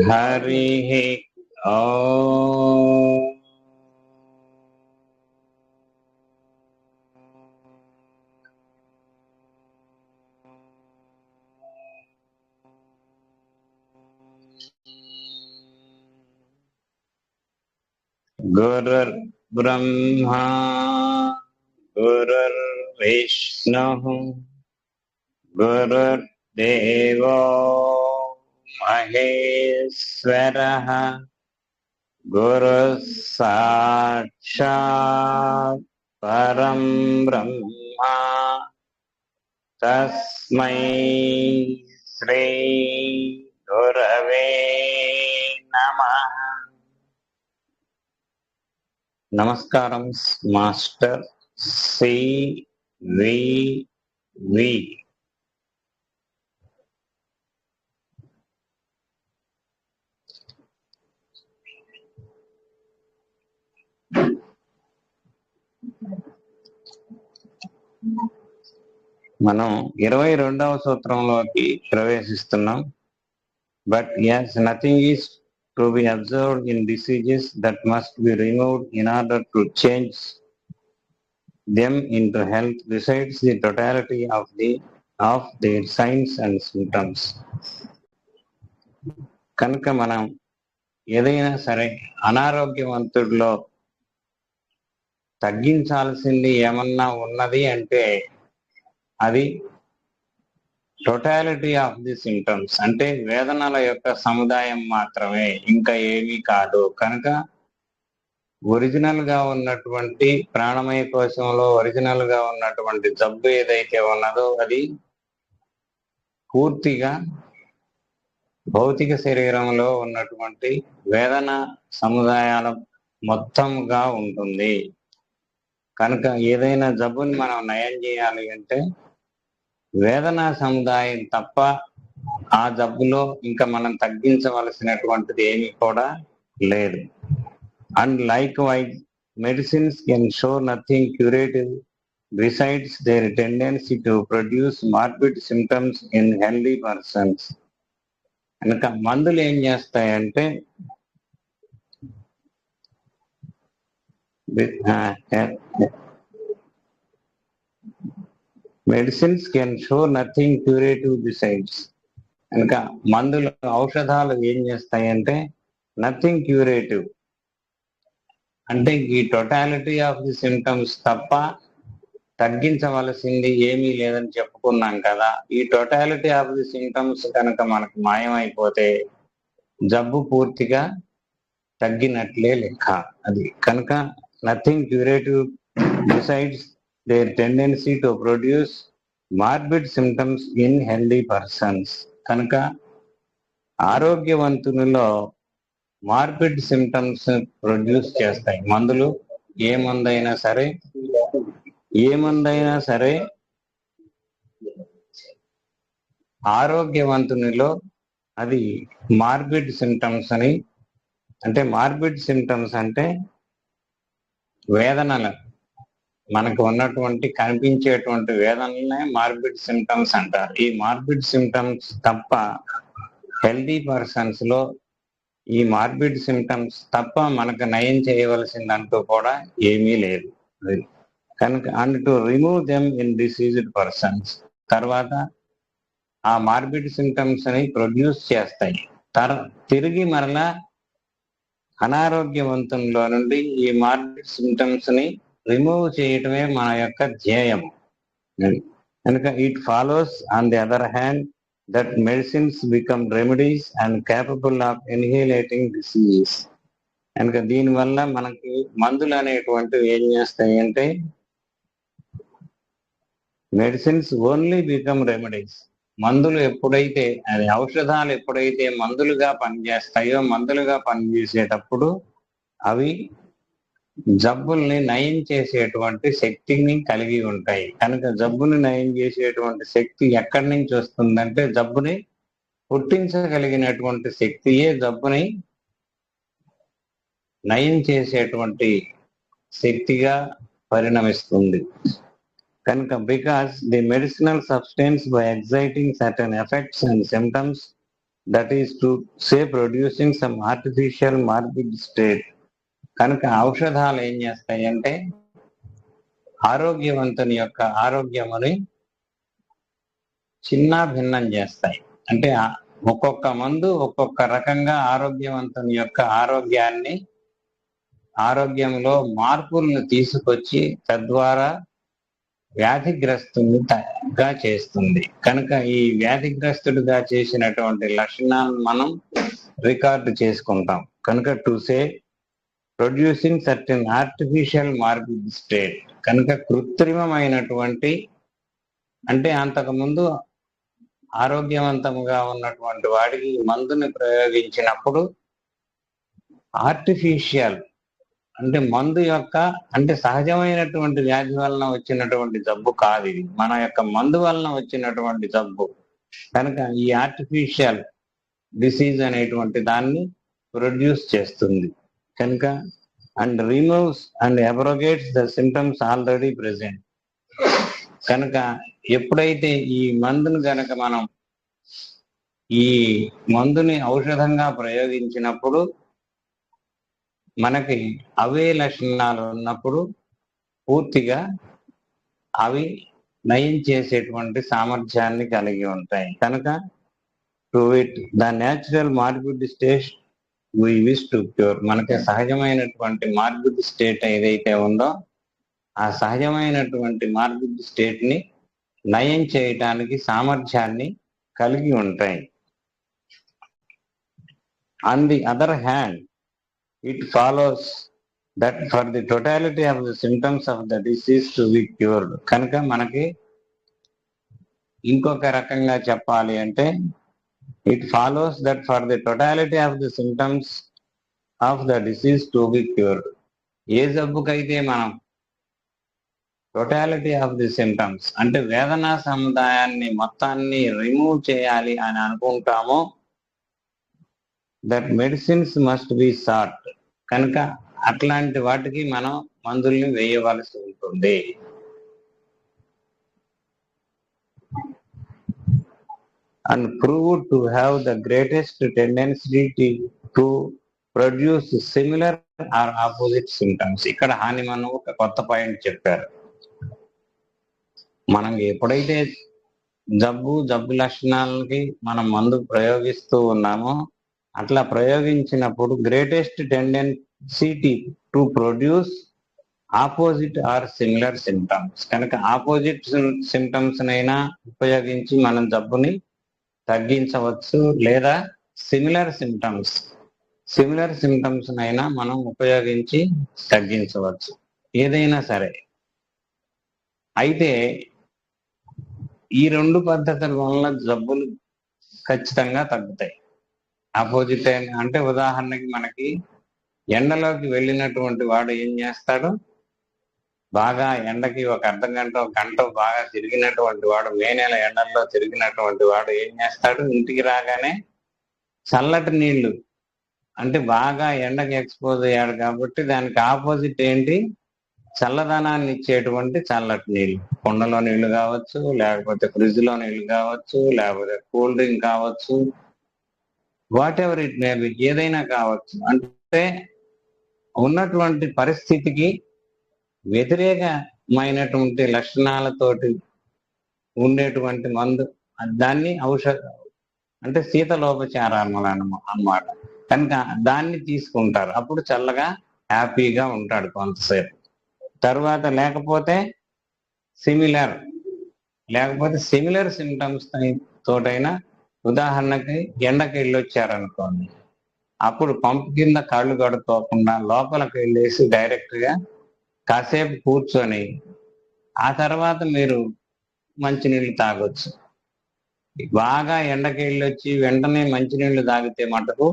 हरिः ओम्। गुरुर्ब्रह्मा गुरुर्विष्णुः गुरुर्देवो महेश्वरः गुरुः साक्षात् परं ब्रह्म तस्मै श्री गुरवे नमः। నమస్కారం మాస్టర్ సివివి. మనం 22వ సూత్రంలోకి ప్రవేశిస్తున్నాం. But yes, nothing is to be observed in diseases that must be removed in order to change them into health besides the totality of their signs and symptoms. కనుక మనం ఏదైనా సరే అనారోగ్యవంతుడిలో తగ్గించాల్సింది ఏమన్నా ఉన్నది అంటే అది టోటాలిటీ ఆఫ్ ది సింటమ్స్, అంటే వేదనల యొక్క సముదాయం మాత్రమే, ఇంకా ఏమీ కాదు. కనుక ఒరిజినల్ గా ఉన్నటువంటి ప్రాణమయ కోశంలో ఒరిజినల్ గా ఉన్నటువంటి జబ్బు ఏదైతే ఉన్నదో అది పూర్తిగా భౌతిక శరీరంలో ఉన్నటువంటి వేదన సముదాయాల మొత్తంగా ఉంటుంది. కనుక ఏదైనా జబ్బుని మనం నయం చేయాలి అంటే వేదన సముదాయం తప్ప ఆ జబ్బులో ఇంకా మనం తగ్గించవలసినటువంటిది ఏమీ కూడా లేదు. And like wise medicines can show nothing curative besides their tendency to produce morbid symptoms in healthy persons. కనుక మందులు ఏం చేస్తాయంటే medicines can show nothing curative besides. కనుక మందులు ఔషధాలు ఏం చేస్తాయంటే నథింగ్ క్యూరేటివ్, అంటే ఈ టోటాలిటీ ఆఫ్ ది సిమ్టమ్స్ తప్ప తగ్గించవలసింది ఏమీ లేదని చెప్పుకున్నాం కదా. ఈ టోటాలిటీ ఆఫ్ ది సిమ్టమ్స్ కనుక మనకు మాయమైపోతే జబ్బు పూర్తిగా తగ్గినట్లే లెక్క అది. కనుక nothing curative besides their tendency to produce morbid symptoms in healthy persons. కనుక ఆరోగ్యవంతునిలో మార్బిడ్ సిమ్టమ్స్ ప్రొడ్యూస్ చేస్తాయి మందులు. ఏ మందైనా సరే ఆరోగ్యవంతునిలో అది మార్బిడ్ సిమ్టమ్స్ అని, అంటే మార్బిడ్ సిమ్టమ్స్ అంటే వేదనలు, మనకు ఉన్నటువంటి కనిపించేటువంటి వేదనలనే మార్బిడ్ సిమ్టమ్స్ అంటారు. ఈ మార్బిడ్ సిమ్టమ్స్ తప్ప హెల్దీ పర్సన్స్ లో ఈ మార్బిడ్ సిమ్టమ్స్ తప్ప మనకు నయం చేయవలసిందంటూ కూడా ఏమీ లేదు. కనుక and to remove them in diseased persons, తర్వాత ఆ మార్బిడ్ సిమ్టమ్స్ ని ప్రొడ్యూస్ చేస్తాయి. తిరిగి మరలా అనారోగ్యవంతుల్లో నుండి ఈ మార్బిడ్ సిమ్టమ్స్ ని రిమూవ్ చేయటమే మన యొక్క ధ్యేయము. కనుక it follows on the other hand that medicines become remedies and capable of annihilating diseases. కనుక దీనివల్ల మనకి మందులు అనేటువంటివి ఏం చేస్తాయి అంటే మెడిసిన్స్ ఓన్లీ బికమ్ రెమెడీస్. మందులు ఎప్పుడైతే ఔషధాలు ఎప్పుడైతే మందులుగా పనిచేస్తాయో, మందులుగా పనిచేసేటప్పుడు అవి జబ్బుల్ని నయం చేసేటువంటి శక్తిని కలిగి ఉంటాయి. కనుక జబ్బుని నయం చేసేటువంటి శక్తి ఎక్కడి నుంచి వస్తుందంటే జబ్బుని పుట్టించగలిగినటువంటి శక్తియే జబ్బుని నయం చేసేటువంటి శక్తిగా పరిణమిస్తుంది. కనుక because the medicinal substance by exciting certain effects and symptoms, that is to say producing some artificial morbid state. కనుక ఔషధాలు ఏం చేస్తాయంటే ఆరోగ్యవంతుని యొక్క ఆరోగ్యముని చిన్న భిన్నం చేస్తాయి. అంటే ఒక్కొక్క మందు ఒక్కొక్క రకంగా ఆరోగ్యవంతుని యొక్క ఆరోగ్యంలో మార్పులను తీసుకొచ్చి తద్వారా వ్యాధిగ్రస్తునిగా చేస్తుంది. కనుక ఈ వ్యాధిగ్రస్తుడిగా చేసినటువంటి లక్షణాలను మనం రికార్డు చేసుకుంటాం. కనుక to say producing certain artificial morbid state, కనుక కృత్రిమమైనటువంటి, అంటే అంతకుముందు ఆరోగ్యవంతంగా ఉన్నటువంటి వాడికి మందుని ప్రయోగించినప్పుడు ఆర్టిఫిషియల్ అంటే మందు యొక్క అంటే సహజమైనటువంటి వ్యాధి వలన వచ్చినటువంటి జబ్బు కాదు ఇది, మన యొక్క మందు వలన వచ్చినటువంటి జబ్బు. కనుక ఈ ఆర్టిఫిషియల్ డిసీజ్ అనేటువంటి దాన్ని ప్రొడ్యూస్ చేస్తుంది. కనుక and removes and abrogates the symptoms already present. కనుక ఎప్పుడైతే ఈ మందును గనక మనం ఈ మందుని ఔషధంగా ప్రయోగించినప్పుడు మనకి అవే లక్షణాలు ఉన్నప్పుడు పూర్తిగా అవి నయం చేసేటువంటి సామర్థ్యాన్ని కలిగి ఉంటాయి. కనుక to it the natural morbid state we wish to cure, మనకి సహజమైనటువంటి మార్బిడ్ స్టేట్ ఏదైతే ఉందో ఆ సహజమైనటువంటి మార్బిడ్ స్టేట్ ని నయం చేయటానికి సామర్థ్యాన్ని కలిగి ఉంటాయి. On the other hand, it follows that for the totality of the symptoms of the disease to be cured. కనుక మనకి ఇంకొక రకంగా చెప్పాలి అంటే it follows that for the totality of the symptoms of the disease to be cured. ఏ జబ్బుకైతే మనం totality of the symptoms అంటే వేదనా సముదాయాన్ని మొత్తాన్ని remove చేయాలి అని అనుకుంటామో దట్ మెడిసిన్స్ మస్ట్ బి సాట్. కనుక అట్లాంటి వాటికి మనం మందుల్ని వేయవలసి ఉంటుంది. And prove to have the greatest tendency to produce similar or opposite symptoms. ఇక్కడ హానిమన్ ఒక కొత్త పాయింట్ చెప్పారు. మనం ఎప్పుడైతే జబ్బు లక్షణాలకి మనం మందు ప్రయోగిస్తూ ఉన్నామో అట్లా ప్రయోగించినప్పుడు greatest tendency to produce opposite or similar symptoms. కనుక ఆపోజిట్ సిమ్టమ్స్ నైనా ఉపయోగించి మనం జబ్బుని తగ్గించవచ్చు, లేదా సిమిలర్ సిమ్టమ్స్ నైనా మనం ఉపయోగించి తగ్గించవచ్చు, ఏదైనా సరే. అయితే ఈ రెండు పద్ధతుల వల్ల జబ్బులు ఖచ్చితంగా తగ్గుతాయి. ఆపోజిట్ అంటే ఉదాహరణకి మనకి ఎండలోకి వెళ్ళినటువంటి వాడు ఏం చేస్తాడు, బాగా ఎండకి ఒక అర్ధ గంట బాగా తిరిగినటువంటి వాడు, మే నెల ఎండల్లో తిరిగినటువంటి వాడు ఏం చేస్తాడు, ఇంటికి రాగానే చల్లటి నీళ్లు, అంటే బాగా ఎండకి ఎక్స్పోజ్ అయ్యాడు కాబట్టి దానికి ఆపోజిట్ ఏంటి, చల్లదనాన్ని ఇచ్చేటువంటి చల్లటి నీళ్లు, కుండలో నీళ్లు కావచ్చు, లేకపోతే ఫ్రిడ్జ్ లో నీళ్లు కావచ్చు, లేకపోతే కూల్ డ్రింక్ కావచ్చు, what ever it may be, ఏదైనా కావచ్చు. అంటే ఉన్నటువంటి పరిస్థితికి వ్యతిరేకమైనటువంటి లక్షణాలతోటి ఉండేటువంటి మందు, దాన్ని ఔషధం అంటే శీతలోపచారాలు అన్నమాట. కనుక దాన్ని తీసుకుంటారు, అప్పుడు చల్లగా హ్యాపీగా ఉంటాడు కొంతసేపు. తర్వాత లేకపోతే సిమిలర్ సిమ్టమ్స్ తోటైనా, ఉదాహరణకి ఎండకి వెళ్ళొచ్చారనుకోండి, అప్పుడు పంపు కింద కాళ్ళు కడుక్కోకుండా లోపలికి వెళ్ళేసి డైరెక్ట్ గా కాసేపు కూర్చొని ఆ తర్వాత మీరు మంచినీళ్ళు తాగొచ్చు. బాగా ఎండకి వెళ్ళొచ్చి వెంటనే మంచినీళ్ళు తాగితే మటుకు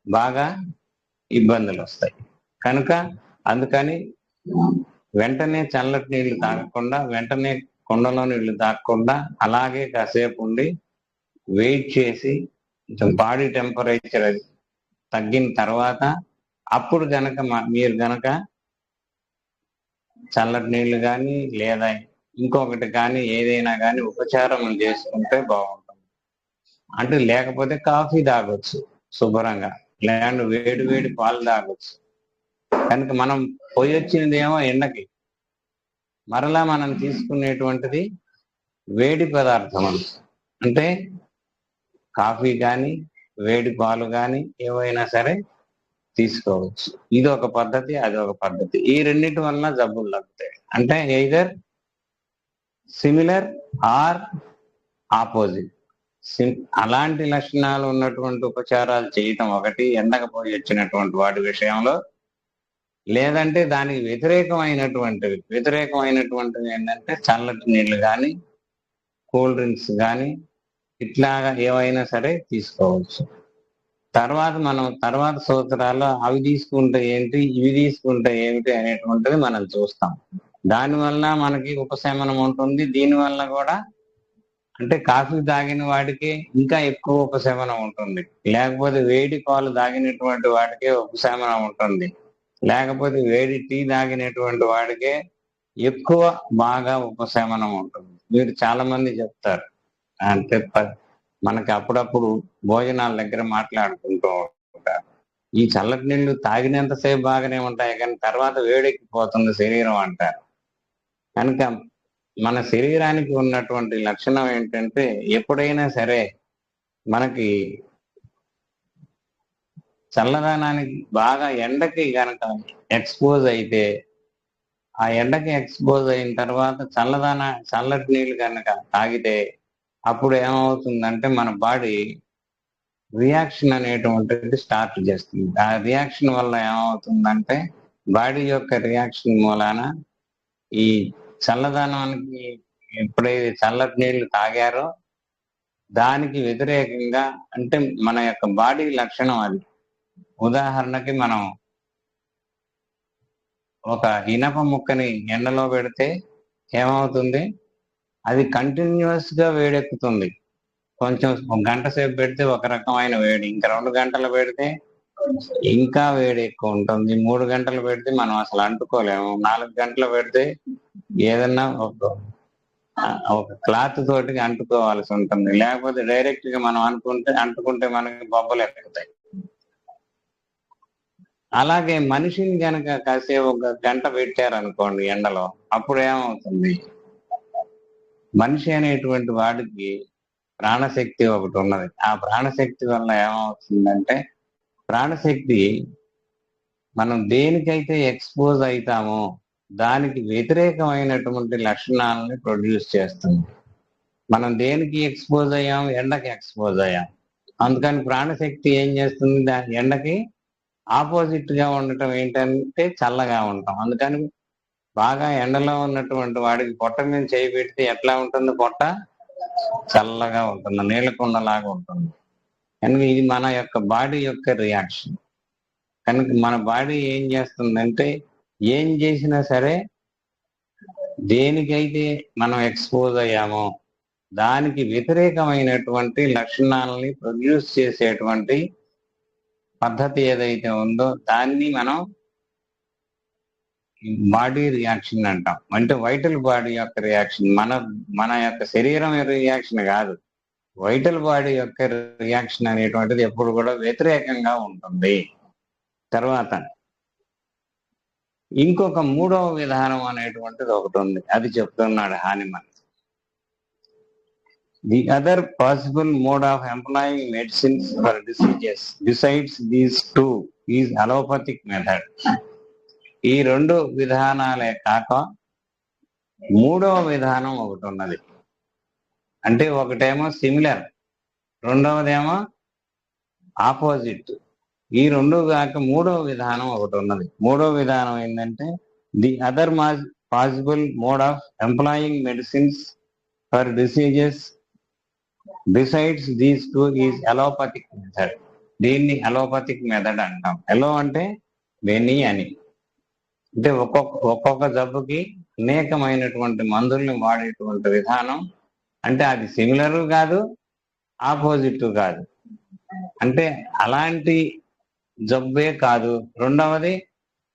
బాగా ఇబ్బందులు వస్తాయి. కనుక అందుకని వెంటనే చల్లటి నీళ్లు తాగకుండా, వెంటనే కుండలో నీళ్లు తాగకుండా అలాగే కాసేపు ఉండి వెయిట్ చేసి బాడీ టెంపరేచర్ తగ్గిన తర్వాత అప్పుడు గనక మీరు గనక చల్లటి నీళ్లు కానీ లేదా ఇంకొకటి కానీ ఏదైనా కానీ ఉపచారం చేసుకుంటే బాగుంటుంది. అంటే లేకపోతే కాఫీ తాగొచ్చు శుభ్రంగా, లేదంటే వేడి వేడి పాలు తాగొచ్చు. కనుక మనం పోయి వచ్చినది ఏమో ఎండకి, మరలా మనం తీసుకునేటువంటిది వేడి పదార్థం. అంటే కాఫీ కానీ వేడి పాలు కానీ ఏవైనా సరే తీసుకోవచ్చు. ఇది ఒక పద్ధతి, అది ఒక పద్ధతి. ఈ రెండింటి వలన జబ్బులు తగ్గుతాయి. అంటే ఎయిదర్ సిమిలర్ ఆర్ ఆపోజిట్. అలాంటి లక్షణాలు ఉన్నటువంటి ఉపచారాలు చేయటం ఒకటి ఎండకపోయి వచ్చినటువంటి వాటి విషయంలో, లేదంటే దానికి వ్యతిరేకమైనటువంటివి ఏంటంటే చల్లటి నీళ్లు కానీ కూల్ డ్రింక్స్ కానీ ఇట్లాగా ఏవైనా సరే తీసుకోవచ్చు. తర్వాత సూత్రాల్లో అవి తీసుకుంటే ఏంటి, ఇవి తీసుకుంటే ఏమిటి అనేటువంటిది మనం చూస్తాం. దానివల్ల మనకి ఉపశమనం ఉంటుంది. దీనివల్ల కూడా అంటే కాఫీ తాగిన వాడికి ఇంకా ఎక్కువ ఉపశమనం ఉంటుంది, లేకపోతే వేడి పాలు తాగినటువంటి వాడికే ఉపశమనం ఉంటుంది, లేకపోతే వేడి టీ తాగినటువంటి వాడికే ఎక్కువ బాగా ఉపశమనం ఉంటుంది. మీరు చాలా మంది చెప్తారు. అంటే మనకి అప్పుడప్పుడు భోజనాల దగ్గర మాట్లాడుకుంటూ ఉంటారు, ఈ చల్లటి నీళ్లు తాగినంతసేపు బాగానే ఉంటాయి కానీ తర్వాత వేడెక్కిపోతుంది శరీరం అంటారు. కనుక మన శరీరానికి ఉన్నటువంటి లక్షణం ఏంటంటే ఎప్పుడైనా సరే మనకి చల్లదనానికి బాగా ఎండకి గనక ఎక్స్పోజ్ అయితే, ఆ ఎండకి ఎక్స్పోజ్ అయిన తర్వాత చల్లటి నీళ్ళు కనుక తాగితే అప్పుడు ఏమవుతుందంటే మన బాడీ రియాక్షన్ అనేటువంటిది స్టార్ట్ చేస్తుంది. ఆ రియాక్షన్ వల్ల ఏమవుతుందంటే బాడీ యొక్క రియాక్షన్ మూలాన ఈ చల్లదనానికి ఎప్పుడైతే చల్లటి నీళ్లు తాగారో దానికి వ్యతిరేకంగా, అంటే మన యొక్క బాడీ లక్షణం అది. ఉదాహరణకి మనం ఒక ఇనప ముక్కని ఎండలో పెడితే ఏమవుతుంది, అది కంటిన్యూస్ గా వేడెక్కుతుంది. కొంచెం ఒక గంట సేపు పెడితే ఒక రకమైన వేడి, ఇంకా 2 గంటలు పెడితే ఇంకా వేడి ఎక్కువ ఉంటుంది, 3 గంటలు పెడితే మనం అసలు అంటుకోలేము, 4 గంటలు పెడితే ఏదన్నా ఒక క్లాత్ తోటి అంటుకోవాల్సి ఉంటుంది, లేకపోతే డైరెక్ట్ గా మనం అంటుకుంటే మనకి బొబ్బలు ఎక్కుతాయి. అలాగే మనిషిని గనక కాసేపు 1 గంట పెట్టారనుకోండి ఎండలో, అప్పుడు ఏమవుతుంది, మనిషి అనేటువంటి వాడికి ప్రాణశక్తి ఒకటి ఉన్నది. ఆ ప్రాణశక్తి వల్ల ఏమవుతుందంటే, ప్రాణశక్తి మనం దేనికైతే ఎక్స్పోజ్ అవుతామో దానికి వ్యతిరేకమైనటువంటి లక్షణాలని ప్రొడ్యూస్ చేస్తుంది. మనం దేనికి ఎక్స్పోజ్ అయ్యాం, ఎండకి ఎక్స్పోజ్ అయ్యాం. అందుకని ప్రాణశక్తి ఏం చేస్తుంది, దాని ఎండకి ఆపోజిట్ గా ఉండటం ఏంటంటే చల్లగా ఉంటాం. అందుకని బాగా ఎండలో ఉన్నటువంటి వాడికి పొట్ట మీద చేయి పెడితే ఎట్లా ఉంటుంది, పొట్ట చల్లగా ఉంటుంది, నీళ్ళకుండలాగా ఉంటుంది. కనుక ఇది మన యొక్క బాడీ యొక్క రియాక్షన్. కనుక మన బాడీ ఏం చేస్తుందంటే, ఏం చేసినా సరే దేనికైతే మనం ఎక్స్పోజ్ అయ్యామో దానికి వ్యతిరేకమైనటువంటి లక్షణాలని ప్రొడ్యూస్ చేసేటువంటి పద్ధతి ఏదైతే ఉందో దాన్ని మనం బాడీ రియాక్షన్ అంటాం. అంటే వైటల్ బాడీ యొక్క రియాక్షన్, మన యొక్క శరీరం రియాక్షన్ కాదు, వైటల్ బాడీ యొక్క రియాక్షన్ అనేటువంటిది ఎప్పుడు కూడా వ్యతిరేకంగా ఉంటుంది. తర్వాత ఇంకొక 3వ విధానం అనేటువంటిది ఒకటి ఉంది, అది చెప్తున్నాడు Hahnemann. The other possible mode of employing medicines for diseases besides these 2 is allopathic method. ఈ 2 విధానాలే కాక 3వ విధానం ఒకటి ఉన్నది. అంటే ఒకటేమో సిమిలర్, రెండవదేమో ఆపోజిట్. ఈ 2 కాక 3వ విధానం ఒకటి ఉన్నది. 3వ విధానం ఏంటంటే the other possible mode of employing medicines for diseases besides these 2 is allopathic method. దీన్ని అలోపతిక్ మెథడ్ అంటాం. ఎలో అంటే మెనీ అని, అంటే ఒక్కొక్క జబ్బుకి అనేకమైనటువంటి మందుల్ని వాడేటువంటి విధానం. అంటే అది సిమిలర్ కాదు, ఆపోజిట్ కాదు. అంటే అలాంటి జబ్బే కాదు. రెండవది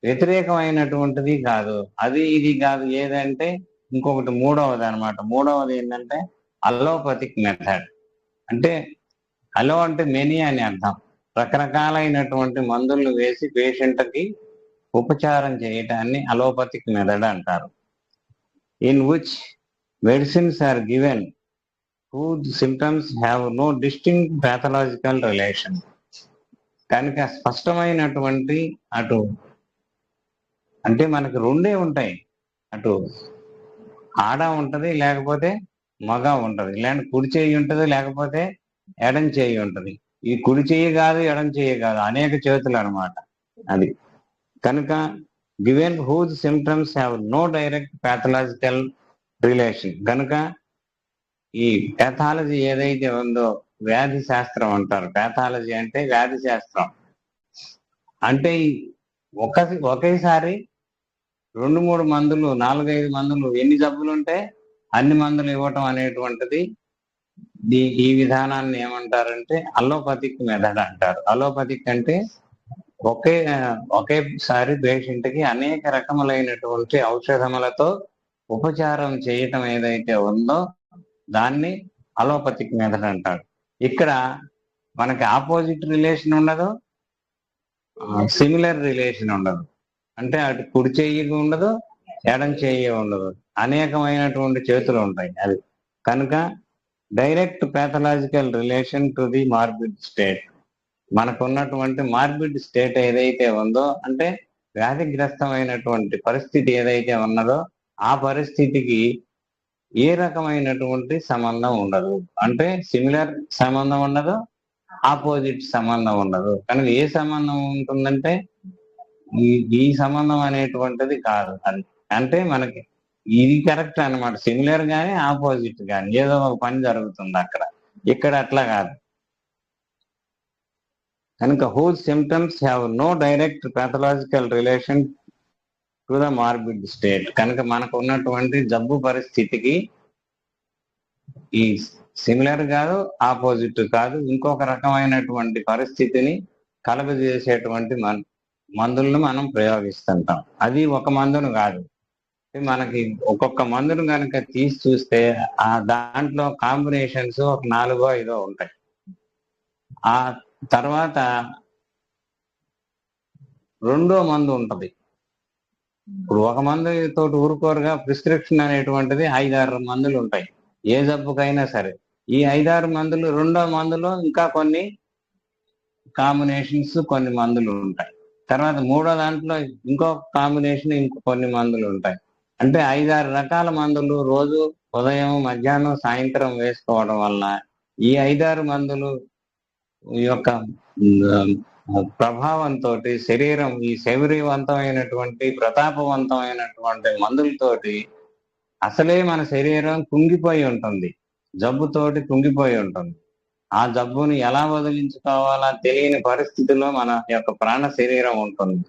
వ్యతిరేకమైనటువంటిది కాదు. అది ఇది కాదు. ఏదంటే ఇంకొకటి మూడవది అన్నమాట. మూడవది ఏంటంటే అలోపతిక్ మెథడ్. అంటే అలో అంటే మెనీ అని అర్థం. రకరకాలైనటువంటి మందులను వేసి పేషెంట్కి ఉపచారం చేయటాన్ని అలోపతిక్ మెథడ్ అంటారు. In which medicines are given whose symptoms have no distinct pathological relation. కనుక స్పష్టమైనటువంటి అటు అంటే మనకు రెండే ఉంటాయి. అటు ఆడ ఉంటది, లేకపోతే మగ ఉంటది. ఇలాంటి కుడి చేయి ఉంటది, లేకపోతే ఎడం చేయి ఉంటది. ఈ కుడి చెయ్యి కాదు, ఎడం చెయ్యి కాదు, అనేక చేతులు అన్నమాట. అది కనుక given whose symptoms have no direct pathological relation. కనుక ఈ పాథాలజీ ఏదైతే ఉందో వ్యాధి శాస్త్రం అంటారు. పాథాలజీ అంటే వ్యాధి శాస్త్రం. అంటే ఒకేసారి 2-3 మందులు, 4-5 మందులు, ఎన్ని జబ్బులు ఉంటే అన్ని మందులు ఇవ్వటం అనేటువంటిది ఈ విధానాన్ని ఏమంటారంటే అలోపతిక్ మెథడ్ అంటారు. అలోపతిక్ అంటే ఒకేసారి పేషెంట్ కి అనేక రకములైనటువంటి ఔషధములతో ఉపచారం చేయటం ఏదైతే ఉందో దాన్ని అలోపతిక్ మెథడ్ అంటారు. ఇక్కడ మనకి ఆపోజిట్ రిలేషన్ ఉండదు, సిమిలర్ రిలేషన్ ఉండదు. అంటే అటు కుడి చెయ్యి ఉండదు, ఎడం చెయ్యి ఉండదు, అనేకమైనటువంటి చేతులు ఉంటాయి. అది కనుక direct pathological relation to the morbid state. మనకున్నటువంటి మార్బిడ్ స్టేట్ ఏదైతే ఉందో అంటే వ్యాధిగ్రస్తమైనటువంటి పరిస్థితి ఏదైతే ఉన్నదో ఆ పరిస్థితికి ఏ రకమైనటువంటి సంబంధం ఉండదు. అంటే సిమిలర్ సంబంధం ఉండదు, ఆపోజిట్ సంబంధం ఉండదు. కనుక ఏ సంబంధం ఉంటుందంటే ఈ సంబంధం అనేటువంటిది కాదు. అది అంటే మనకి ఇది కరెక్ట్ అన్నమాట. సిమిలర్ గానీ ఆపోజిట్ గానీ ఏదో ఒక పని జరుగుతుంది అక్కడ. ఇక్కడ అట్లా కాదు. కనుక whose symptoms have no direct pathological relation to the morbid state. కనుక మనకు ఉన్నటువంటి జబ్బు పరిస్థితికి ఈ సిమిలర్ కాదు, ఆపోజిట్ కాదు, ఇంకొక రకమైనటువంటి పరిస్థితిని కలుగజేసేటువంటి మందులను మనం ప్రయోగిస్తుంటాం. అది ఒక మందును కాదు. మనకి ఒక్కొక్క మందును కనుక తీసి చూస్తే ఆ దాంట్లో కాంబినేషన్స్ ఒక 4-5 ఉంటాయి. ఆ తర్వాత రెండో మందు ఉంటది. ఇప్పుడు ఒక మందు తోటి ఊరుకోరుగా ప్రిస్క్రిప్షన్ అనేటువంటిది 5-6 మందులు ఉంటాయి ఏ జబ్బుకైనా సరే. ఈ 5-6 మందులు రెండో మందులో ఇంకా కొన్ని కాంబినేషన్స్, కొన్ని మందులు ఉంటాయి. తర్వాత మూడో దాంట్లో ఇంకో కాంబినేషన్, ఇంకో కొన్ని మందులు ఉంటాయి. అంటే 5-6 రకాల మందులు రోజు ఉదయం, మధ్యాహ్నం, సాయంత్రం వేసుకోవడం వల్ల ఈ 5-6 మందులు యొక్క ప్రభావంతో శరీరం ఈ శౌర్యవంతమైనటువంటి, ప్రతాపవంతమైనటువంటి మందులతోటి అసలే మన శరీరం కుంగిపోయి ఉంటుంది, జబ్బుతోటి కుంగిపోయి ఉంటుంది. ఆ జబ్బుని ఎలా వదిలించుకోవాలా తెలియని పరిస్థితిలో మన యొక్క ప్రాణ శరీరం ఉంటుంది.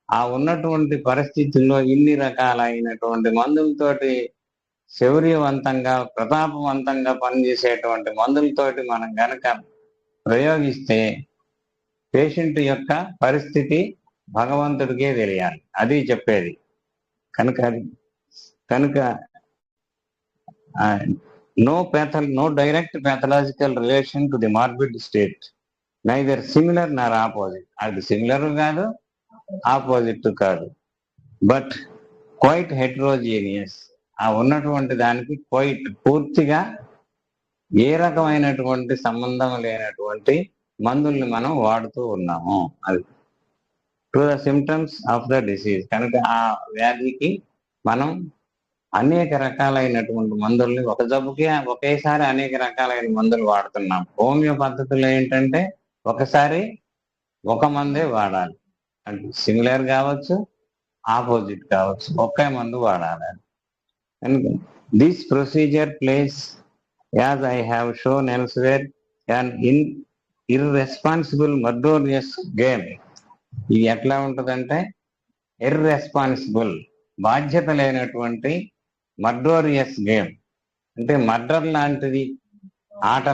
ఆ ఉన్నటువంటి పరిస్థితుల్లో ఇన్ని రకాలైనటువంటి మందులతోటి శౌర్యవంతంగా, ప్రతాపవంతంగా పనిచేసేటువంటి మందులతోటి మనం గనక ప్రయోగిస్తే పేషెంట్ యొక్క పరిస్థితి భగవంతుడికే తెలియాలి. అది చెప్పేది. కనుక no direct pathological relation to the morbid state, neither similar nor opposite. అది సిమిలర్ కాదు, ఆపోజిట్ కాదు, బట్ క్వైట్ హెట్రోజీనియస్. ఆ ఉన్నటువంటి దానికి క్వైట్ పూర్తిగా ఏ రకమైనటువంటి సంబంధం లేనటువంటి మందుల్ని మనం వాడుతూ ఉన్నాము. అది to the symptoms of the disease. కనుక ఆ వ్యాధికి మనం అనేక రకాలైనటువంటి మందుల్ని, ఒక జబ్బుకి ఒకేసారి అనేక రకాలైన మందులు వాడుతున్నాం. హోమియో పద్ధతులు ఏంటంటే ఒకసారి ఒక మందే వాడాలి. అంటే సిమిలర్ కావచ్చు, ఆపోజిట్ కావచ్చు, ఒకే మందు వాడాలి. This procedure place, as I have shown elsewhere, an irresponsible murderous game. ఇది ఎట్లా ఉంటుందంటే ఇర్రెస్పాన్సిబుల్, బాధ్యత లేనటువంటి మర్డోరియస్ గేమ్. అంటే మర్డర్ లాంటిది ఆట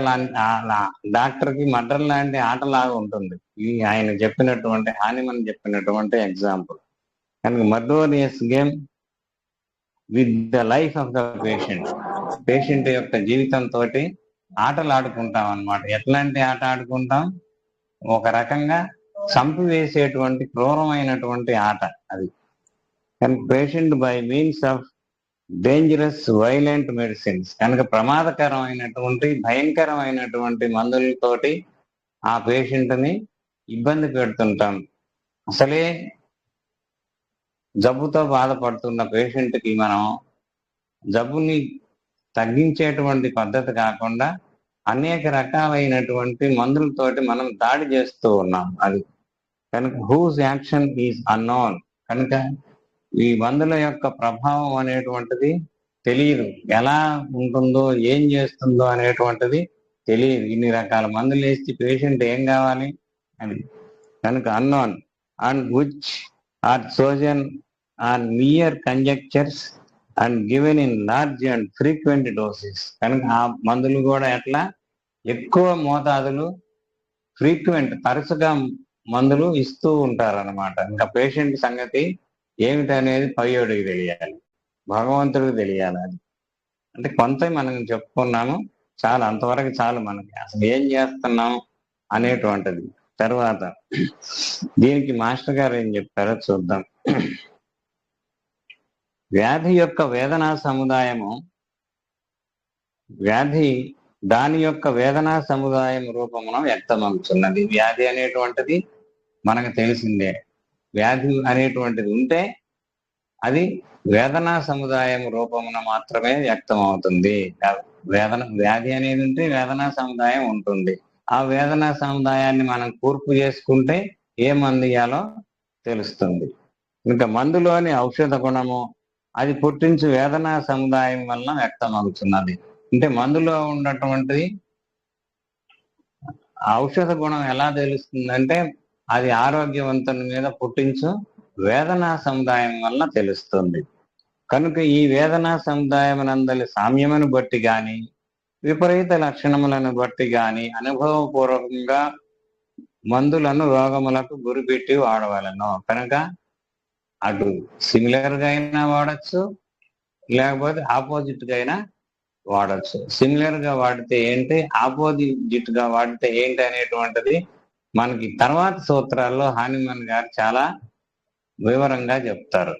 డాక్టర్కి మర్డర్ లాంటి ఆటలాగా ఉంటుంది. ఈ ఆయన చెప్పినటువంటి హానిమన్ చెప్పినటువంటి ఎగ్జాంపుల్. కనుక murderous game with the life of the patient యొక్క జీవితంతో ఆటలు ఆడుకుంటాం అన్నమాట. ఎట్లాంటి ఆట ఆడుకుంటాం? ఒక రకంగా చంపివేసేటువంటి క్రూరమైనటువంటి ఆట అది. కనుక patient by means of dangerous violent medicines, కనుక ప్రమాదకరమైనటువంటి భయంకరమైనటువంటి మందులతోటి ఆ పేషెంట్ ని ఇబ్బంది పెడుతుంటాం. అసలే జబ్బుతో బాధపడుతున్న పేషెంట్ కి మనం జబ్బుని తగ్గించేటువంటి పద్ధతి కాకుండా అనేక రకాలైనటువంటి మందులతోటి మనం దాడి చేస్తూ ఉన్నాం. అది కనుక హూజ్ యాక్షన్ ఈజ్ అన్నోన్, కనుక ఈ మందుల యొక్క ప్రభావం అనేటువంటిది తెలియదు, ఎలా ఉంటుందో ఏం చేస్తుందో అనేటువంటిది తెలియదు. ఇన్ని రకాల మందులు వేసి పేషెంట్ ఏం కావాలి అని. కనుక unknown and which are chosen are mere conjectures and given in large and frequent doses, కనుక ఆ మందులు కూడా ఎట్లా ఎక్కువ మోతాదులు ఫ్రీక్వెంట్ తరచుగా మందులు ఇస్తూ ఉంటారన్నమాట. ఇంకా పేషెంట్ సంగతి ఏమిటనేది పయ్యోడికి తెలియాలి, భగవంతుడికి తెలియాలి. అది అంటే కొంత మనం చెప్పుకున్నాము, చాలు, అంతవరకు చాలు మనకి అసలు ఏం చేస్తున్నాం అనేటువంటిది. తర్వాత దీనికి మాస్టర్ గారు ఏం చెప్తారో చూద్దాం. వ్యాధి యొక్క వేదనా సముదాయము, వ్యాధి దాని యొక్క వేదనా సముదాయం రూపమున వ్యక్తమవుతున్నది. వ్యాధి అనేటువంటిది మనకు తెలిసిందే. వ్యాధి అనేటువంటిది ఉంటే అది వేదనా సముదాయం రూపమున మాత్రమే వ్యక్తం అవుతుంది. వ్యాధి అనేది ఉంటే వేదనా సముదాయం ఉంటుంది. ఆ వేదనా సముదాయాన్ని మనం కూర్పు చేసుకుంటే ఏ మందు ఇయ్యాలో తెలుస్తుంది. ఇంకా మందులోని ఔషధ గుణము అది పుట్టించు వేదనా సముదాయం వలన వ్యక్తం అవుతున్నది. అంటే మందులో ఉన్నటువంటిది ఔషధ గుణం ఎలా తెలుస్తుందంటే అది ఆరోగ్యవంతుని మీద పుట్టించు వేదనా సముదాయం వలన తెలుస్తుంది. కనుక ఈ వేదనా సముదాయం నందలి సామ్యమును బట్టి గాని విపరీత లక్షణములను బట్టి గాని అనుభవపూర్వకంగా మందులను రోగములకు గురిపెట్టి వాడవలను. కనుక అటు సిమిలర్ గా అయినా వాడచ్చు, లేకపోతే ఆపోజిట్ గా అయినా వాడచ్చు. సిమిలర్ గా వాడితే ఏంటి, ఆపోజిట్ గా వాడితే ఏంటి అనేటువంటిది మనకి తర్వాత సూత్రాల్లో హానిమన్ గారు చాలా వివరంగా చెప్తారు.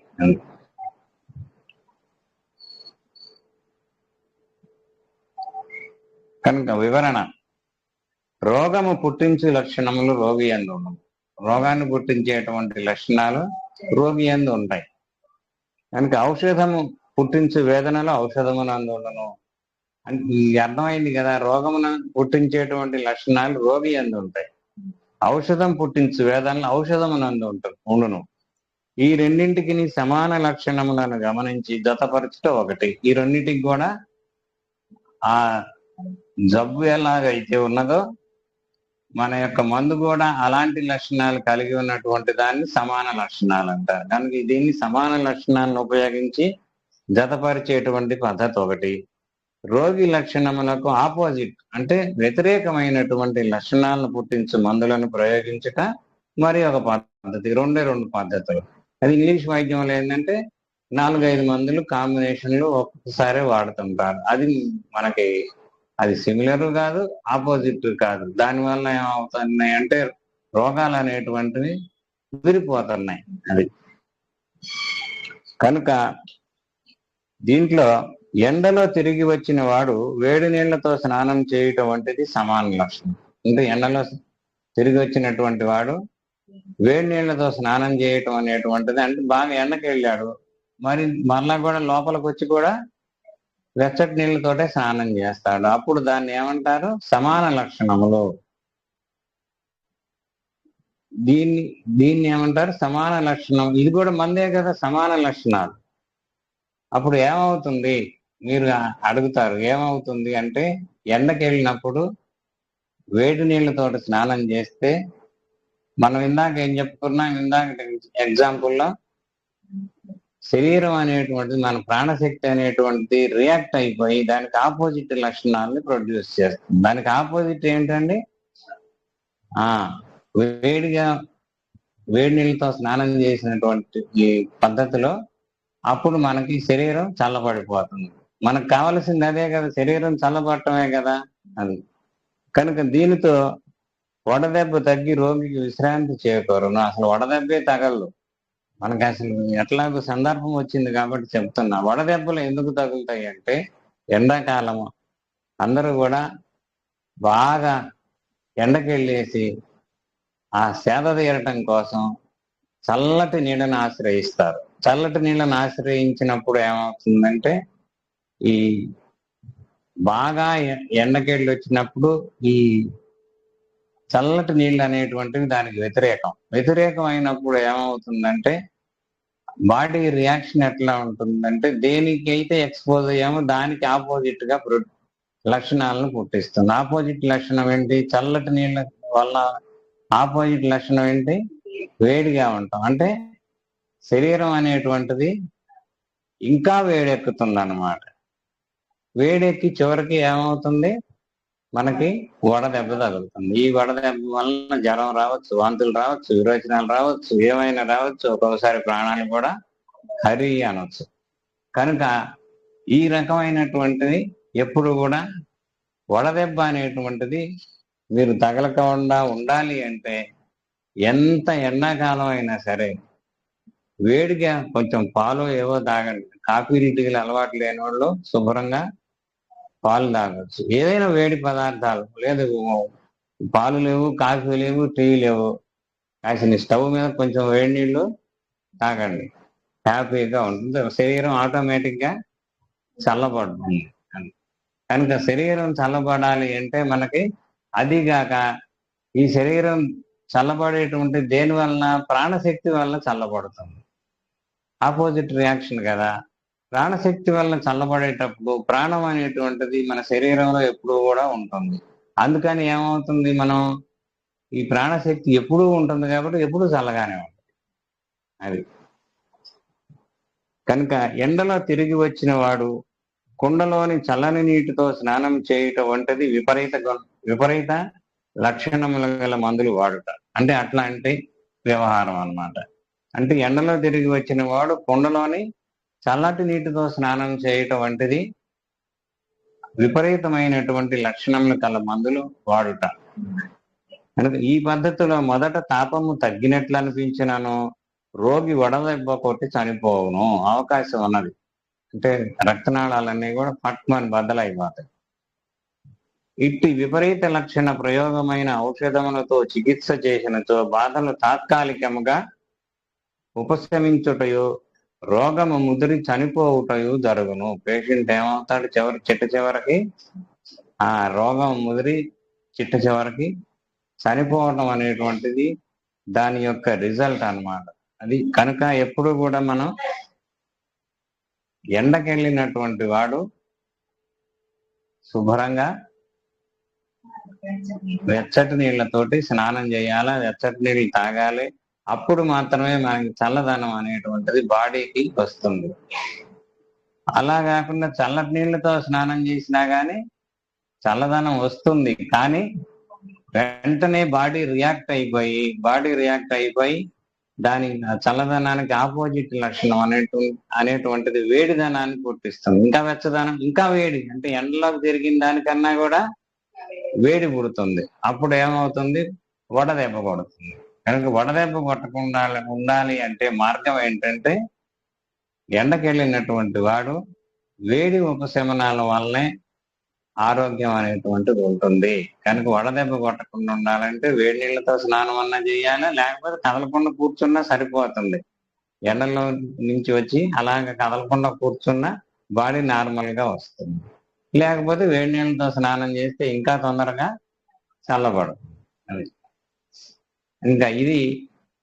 కనుక వివరణ: రోగము పుట్టించు లక్షణములు రోగి యందు ఉండవు. రోగాన్ని పుట్టించేటువంటి లక్షణాలు రోగి యందు ఉంటాయి. కనుక ఔషధము పుట్టించు వేదనలు ఔషధమునందు ఉండను అంటే అర్థమైంది కదా. రోగమును పుట్టించేటువంటి లక్షణాలు రోగి యందు ఉంటాయి, ఔషధం పుట్టించు వేదనలు ఔషధమునందు ఉండును. ఈ రెండింటికి సమాన లక్షణములను గమనించి జతపరచుట ఒకటి. ఈ రెండింటికి కూడా ఆ జబ్బు ఎలాగైతే ఉన్నదో మన యొక్క మందు కూడా అలాంటి లక్షణాలు కలిగి ఉన్నటువంటి దాన్ని సమాన లక్షణాలు అంటారు. కనుక దీన్ని సమాన లక్షణాలను ఉపయోగించి జతపరిచేటువంటి పద్ధతి ఒకటి. రోగి లక్షణములకు ఆపోజిట్ అంటే వ్యతిరేకమైనటువంటి లక్షణాలను పుట్టించు మందులను ప్రయోగించుట మరి ఒక పద్ధతి. రెండు పద్ధతులు. అది ఇంగ్లీష్ వైద్యంలో ఏంటంటే 4-5 మందులు కాంబినేషన్లు ఒక్కొక్కసారి వాడుతుంటారు. అది మనకి అది సిమిలర్ కాదు, ఆపోజిట్ కాదు. దానివల్ల ఏమవుతున్నాయి అంటే రోగాలు అనేటువంటివి విరిపోతున్నాయి. అది కనుక దీంట్లో ఎండలో తిరిగి వచ్చిన వాడు వేడి నీళ్లతో స్నానం చేయటం వంటిది సమాన లక్షణం. అంటే ఎండలో తిరిగి వచ్చినటువంటి వాడు వేడి నీళ్లతో స్నానం చేయటం అనేటువంటిది, అంటే బాగా ఎండకి వెళ్ళాడు, మరి మరలా కూడా లోపలికి వచ్చి కూడా వెచ్చటి నీళ్ళతోటే స్నానం చేస్తాడు. అప్పుడు దాన్ని ఏమంటారు? సమాన లక్షణములు. దీన్ని ఏమంటారు? సమాన లక్షణం. ఇది కూడా మందే కదా, సమాన లక్షణాలు. అప్పుడు ఏమవుతుంది మీరు అడుగుతారు, ఏమవుతుంది అంటే ఎండకి వెళ్ళినప్పుడు వేడి నీళ్ళతోటి స్నానం చేస్తే మనం ఇందాక ఏం చెప్పుకున్నాం, ఇందాక ఎగ్జాంపుల్లో శరీరం అనేటువంటిది, మన ప్రాణశక్తి అనేటువంటిది రియాక్ట్ అయిపోయి దానికి ఆపోజిట్ లక్షణాలని ప్రొడ్యూస్ చేస్తుంది. దానికి ఆపోజిట్ ఏంటండి? వేడిగా వేడి నీళ్ళతో స్నానం చేసినటువంటి ఈ పద్ధతిలో అప్పుడు మనకి శరీరం చల్లబడిపోతుంది. మనకు కావలసింది అదే కదా, శరీరం చల్లబడటమే కదా అది. కనుక దీనితో వడదెబ్బ తగ్గి రోగికి విశ్రాంతి చేకూరును. అసలు వడదెబ్బే తగలదు మనకి. అసలు ఎట్లాగో సందర్భం వచ్చింది కాబట్టి చెప్తున్నా. వడదెబ్బలు ఎందుకు తగులుతాయి అంటే, ఎండాకాలము అందరూ కూడా బాగా ఎండకెళ్ళేసి ఆ సేద తీరటం కోసం చల్లటి నీళ్ళను ఆశ్రయిస్తారు. చల్లటి నీళ్ళను ఆశ్రయించినప్పుడు ఏమవుతుందంటే, ఈ బాగా ఎండకెళ్ళి వచ్చినప్పుడు ఈ చల్లటి నీళ్ళు అనేటువంటివి దానికి వ్యతిరేకం అయినప్పుడు ఏమవుతుందంటే, బాడీ రియాక్షన్ ఎట్లా ఉంటుందంటే, దేనికైతే ఎక్స్పోజ్ అయ్యామో దానికి ఆపోజిట్ గా లక్షణాలను పుట్టిస్తుంది. ఆపోజిట్ లక్షణం ఏంటి? చల్లటి నీళ్ళ వల్ల ఆపోజిట్ లక్షణం ఏంటి? వేడిగా ఉంటాం. అంటే శరీరం అనేటువంటిది ఇంకా వేడెక్కుతుంది అన్నమాట. వేడెక్కి చివరికి ఏమవుతుంది? మనకి వడదెబ్బ తగులుతుంది. ఈ వడదెబ్బ వలన జ్వరం రావచ్చు, వాంతులు రావచ్చు, విరోచనాలు రావచ్చు, ఏమైనా రావచ్చు. ఒక్కొక్కసారి ప్రాణాలు కూడా హరి అనొచ్చు. కనుక ఈ రకమైనటువంటిది ఎప్పుడు కూడా వడదెబ్బ అనేటువంటిది మీరు తగలకుండా ఉండాలి అంటే, ఎంత ఎండాకాలం అయినా సరే వేడిగా కొంచెం పాలు ఏవో తాగండి. కాఫీ టీలు అలవాటు లేని వాళ్ళు శుభ్రంగా పాలు తాగొచ్చు. ఏదైనా వేడి పదార్థాలు, లేదు పాలు లేవు, కాఫీ లేవు, టీ లేవు, కాసిన స్టవ్ మీద కొంచెం వేడి నీళ్ళు తాగండి. హ్యాపీగా ఉంటుంది. శరీరం ఆటోమేటిక్ గా చల్లబడుతుంది. కనుక శరీరం చల్లబడాలి అంటే మనకి అదిగాక ఈ శరీరం చల్లబడేటువంటి దేని వలన? ప్రాణశక్తి వల్ల చల్లబడుతుంది. ఆపోజిట్ రియాక్షన్ కదా. ప్రాణశక్తి వల్ల చల్లబడేటప్పుడు ప్రాణం అనేటువంటిది మన శరీరంలో ఎప్పుడూ కూడా ఉంటుంది. అందుకని ఏమవుతుంది, మనం ఈ ప్రాణశక్తి ఎప్పుడూ ఉంటుంది కాబట్టి ఎప్పుడూ చల్లగానే ఉంటుంది అది. కనుక ఎండలో తిరిగి వచ్చిన వాడు కుండలోని చల్లని నీటితో స్నానం చేయటం వంటిది విపరీత లక్షణములు గల మందులు వాడుట. అంటే అట్లాంటి వ్యవహారం అన్నమాట. అంటే ఎండలో తిరిగి వచ్చిన వాడు కుండలోని చల్లటి నీటితో స్నానం చేయటం వంటిది విపరీతమైనటువంటి లక్షణములు కల మందులు వాడుట. కనుక ఈ పద్ధతిలో మొదట తాపము తగ్గినట్లు అనిపించినను రోగి వడదెబ్బ కొట్టి చనిపోవును అవకాశం ఉన్నది. అంటే రక్తనాళాలన్నీ కూడా పట్మని బద్దలైపోతాయి. ఇట్టి విపరీత లక్షణ ప్రయోగమైన ఔషధములతో చికిత్స చేసినచో బాధలు తాత్కాలికముగా ఉపశమించుటయో రోగము ముదిరి చనిపోవుటయో జరుగును. పేషెంట్ ఏమవుతాడు? చివరికి ఆ రోగం ముదిరి చివరికి చనిపోవటం అనేటువంటిది దాని యొక్క రిజల్ట్ అన్నమాట. అది కనుక ఎప్పుడు కూడా మనం ఎండకెళ్ళినటువంటి వాడు శుభ్రంగా వెచ్చటి నీళ్లతోటి స్నానం చేయాలి, వెచ్చటి నీళ్ళు తాగాలి. అప్పుడు మాత్రమే మనకి చల్లదనం అనేటువంటిది బాడీకి వస్తుంది. అలా కాకుండా చల్లటి నీళ్ళతో స్నానం చేసినా కానీ చల్లదనం వస్తుంది, కానీ వెంటనే బాడీ రియాక్ట్ అయిపోయి దాని చల్లదనానికి ఆపోజిట్ లక్షణం అనేటువంటిది వేడిదనాన్ని పుట్టిస్తుంది. ఇంకా వెచ్చదనం, ఇంకా వేడి, అంటే ఎండలోకి తిరిగిన దానికన్నా కూడా వేడి పుడుతుంది. అప్పుడు ఏమవుతుంది? వడదెబ్బ కొడుతుంది. కనుక వడదెబ్బ కొట్టకుండా ఉండాలి అంటే మార్గం ఏంటంటే, ఎండకెళ్ళినటువంటి వాడు వేడి ఉపశమనాల వల్లనే ఆరోగ్యం అనేటువంటిది ఉంటుంది. కనుక వడదెబ్బ కొట్టకుండా ఉండాలంటే వేడి నీళ్ళతో స్నానం అన్నా చేయాలి, లేకపోతే కదలకుండా కూర్చున్నా సరిపోతుంది. ఎండలో నుంచి వచ్చి అలాగ కదలకుండా కూర్చున్నా బాడీ నార్మల్ గా వస్తుంది. లేకపోతే వేడి నీళ్ళతో స్నానం చేస్తే ఇంకా తొందరగా చల్లబడుతుంది. అది ఇంకా ఇది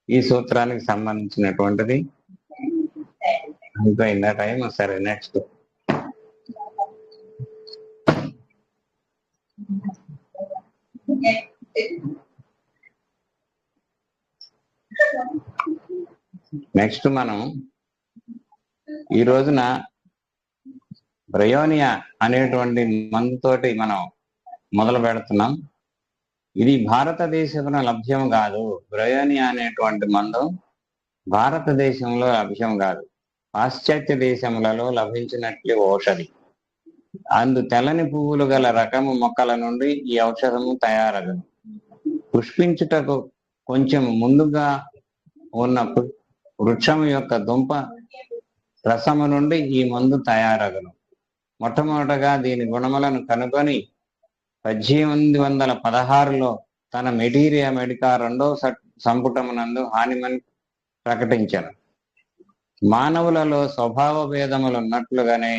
ఈ సూత్రానికి సంబంధించినటువంటిది. అయిపోయిందా టైం? సరే, నెక్స్ట్. నెక్స్ట్ మనం ఈ రోజున బ్రయోనియా అనేటువంటి మందుతోటి మనం మొదలు పెడుతున్నాం. ఇది భారతదేశంలో లభ్యం కాదు. బ్రయోనియా అనేటువంటి మందు భారతదేశంలో లభ్యం కాదు. పాశ్చాత్య దేశములలో లభించినట్లు ఔషధి. అందు తెల్లని పువ్వులు గల రకము మొక్కల నుండి ఈ ఔషధము తయారగును. పుష్పించుటకు కొంచెం ముందుగా ఉన్న వృక్షము యొక్క దుంప రసము నుండి ఈ మందు తయారగును. మొట్టమొదటగా దీని గుణములను కనుగొని 1816లో తన మెటీరియా మెడికా 2వ సంపుటమునందు హానిమన్ ప్రకటించారు. మానవులలో స్వభావ భేదములు ఉన్నట్లుగానే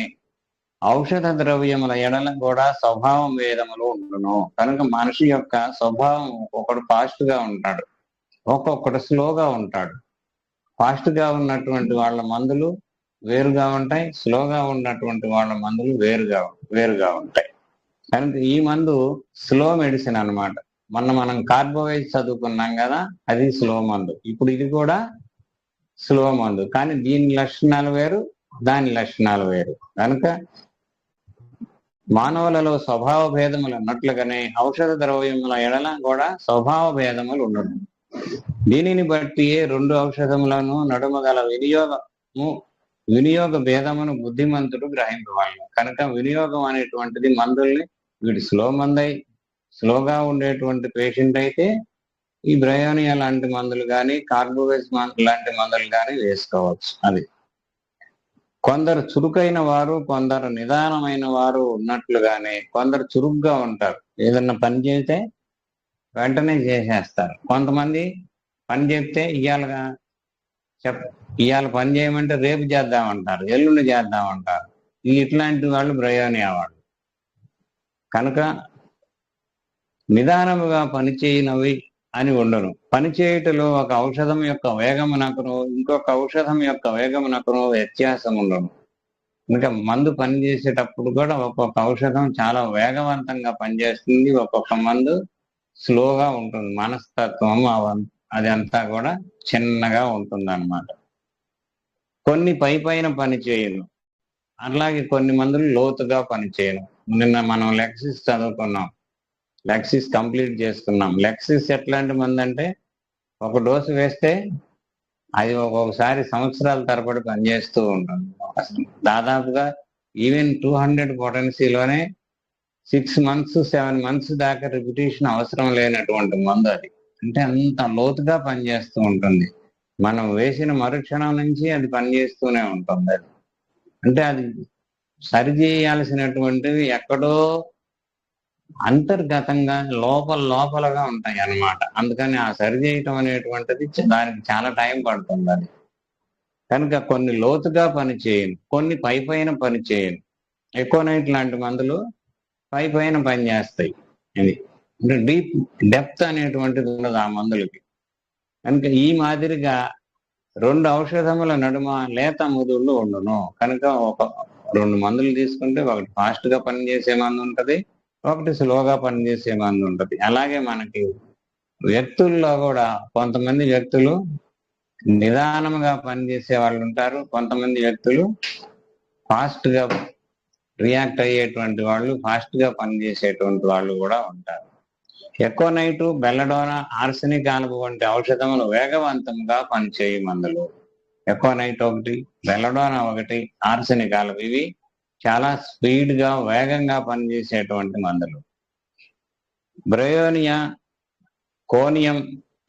ఔషధ ద్రవ్యముల ఎడల కూడా స్వభావం భేదములు ఉండును. కనుక మనిషి యొక్క స్వభావం ఒక్కొక్కడు ఫాస్ట్ గా ఉంటాడు, ఒక్కొక్కడు స్లోగా ఉంటాడు. ఫాస్ట్ గా ఉన్నటువంటి వాళ్ళ మందులు వేరుగా ఉంటాయి, స్లోగా ఉన్నటువంటి వాళ్ళ మందులు వేరుగా ఉంటాయి. కనుక ఈ మందు స్లో మెడిసిన్ అన్నమాట. మనం కార్బోహైడ్రేట్ చదువుకున్నాం కదా, అది స్లో మందు. ఇప్పుడు ఇది కూడా స్లో మందు, కానీ దీని లక్షణాలు వేరు, దాని లక్షణాలు వేరు. కనుక మానవులలో స్వభావ భేదములు ఉన్నట్లుగానే ఔషధ ద్రవ్యముల ఎడల కూడా స్వభావ భేదములు ఉండదు. దీనిని బట్టి 2 ఔషధములను నడుమ గల వినియోగ భేదమును బుద్ధిమంతుడు గ్రహింపవాలి. కనుక వినియోగం అనేటువంటిది మందుల్ని వీడు స్లోగా ఉండేటువంటి పేషెంట్ అయితే ఈ బ్రయోనియా లాంటి మందులు కానీ కార్బోవేజ్ లాంటి మందులు కానీ వేసుకోవచ్చు. అది కొందరు చురుకైన వారు, కొందరు నిదానమైన వారు ఉన్నట్లుగానే కొందరు చురుగ్గా ఉంటారు. ఏదన్నా పని చేస్తే వెంటనే చేసేస్తారు. కొంతమంది పని చెప్తే ఇవాళ పని చేయమంటే రేపు చేద్దామంటారు, ఎల్లుండి చేద్దామంటారు. ఇట్లాంటి వాళ్ళు బ్రయోనియా వాళ్ళు. కనుక నిదానముగా పనిచేయనవి అని ఉండను. పనిచేయుటలో ఒక ఔషధం యొక్క వేగమునకును ఇంకొక ఔషధం యొక్క వేగమునకును వ్యత్యాసం ఉండను. ఇంకా మందు పనిచేసేటప్పుడు కూడా ఒక్కొక్క ఔషధం చాలా వేగవంతంగా పనిచేస్తుంది, ఒక్కొక్క మందు స్లోగా ఉంటుంది. మనస్తత్వం అదంతా కూడా చిన్నగా ఉంటుంది అన్నమాట. కొన్ని పైన పని చేయను, అలాగే కొన్ని మందులు లోతుగా పనిచేయను. నిన్న మనం లెక్సిస్ చదువుకున్నాం, లెక్సిస్ కంప్లీట్ చేసుకున్నాం. లెక్సిస్ ఎట్లాంటి మందు అంటే ఒక డోసు వేస్తే అది ఒక్కొక్కసారి సంవత్సరాల తరబడి పనిచేస్తూ ఉంటుంది. దాదాపుగా ఈవెన్ 200 పొటెన్సీలోనే 6 months 7 months దాకా రిపిటేషన్ అవసరం లేనటువంటి మందు అది. అంటే అంత లోతుగా పనిచేస్తూ ఉంటుంది. మనం వేసిన మరుక్షణం నుంచి అది పనిచేస్తూనే ఉంటుంది. అది అంటే అది సరిచేయాల్సినటువంటివి ఎక్కడో అంతర్గతంగా లోపలగా ఉంటాయి అన్నమాట. అందుకని ఆ సరి చేయటం అనేటువంటిది దానికి చాలా టైం పడుతుంది. అది కనుక కొన్ని లోతుగా పని చేయను, కొన్ని పైన పని చేయను. ఎకోనైట్ లాంటి మందులు పైన పని చేస్తాయి. ఇది అంటే డెప్త్ అనేటువంటిది ఉండదు ఆ మందులకి. కనుక ఈ మాదిరిగా 2 ఔషధముల నడుమ లేత ముదుళ్ళు ఉండును. కనుక ఒక 2 మందులు తీసుకుంటే ఒకటి ఫాస్ట్ గా పనిచేసే మందు ఉంటది, ఒకటి స్లోగా పనిచేసే మందు ఉంటది. అలాగే మనకి వ్యక్తుల్లో కూడా కొంతమంది వ్యక్తులు నిదానంగా పనిచేసే వాళ్ళు ఉంటారు, కొంతమంది వ్యక్తులు ఫాస్ట్ గా రియాక్ట్ అయ్యేటువంటి వాళ్ళు, ఫాస్ట్ గా పనిచేసేటువంటి వాళ్ళు కూడా ఉంటారు. ఎకోనైటు, బెల్లడోనా, ఆర్సెనిక్ ఆల్బు వంటి ఔషధములు వేగవంతంగా పనిచేయ మందులు. ఎకోనైట్ ఒకటి, బెల్లడోనా ఒకటి, ఆర్సెనిక్ ఆల్బు ఇవి చాలా స్పీడ్ గా వేగంగా పనిచేసేటువంటి మందులు. బ్రయోనియా, కోనియం,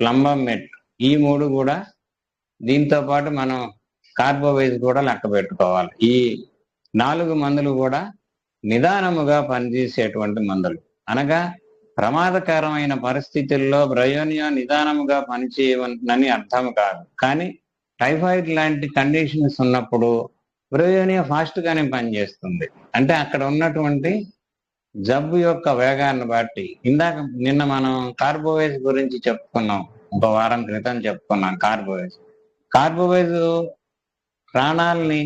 ప్లంబమెట్ ఈ 3 కూడా దీంతో పాటు మనం కార్బోవేజ్ కూడా లెక్క పెట్టుకోవాలి. ఈ 4 మందులు కూడా నిదానముగా పనిచేసేటువంటి మందులు. అనగా ప్రమాదకరమైన పరిస్థితుల్లో బ్రయోనియా నిదానముగా పనిచేయవని అర్థం కాదు. కానీ టైఫాయిడ్ లాంటి కండిషన్స్ ఉన్నప్పుడు బ్రయోనియా ఫాస్ట్ గానే పనిచేస్తుంది. అంటే అక్కడ ఉన్నటువంటి జబ్బు యొక్క వేగాన్ని బట్టి. నిన్న మనం కార్బోవేజ్ గురించి చెప్పుకున్నాం, ఒక వారం క్రితం చెప్పుకున్నాం. కార్బోవేజ్ ప్రాణాలని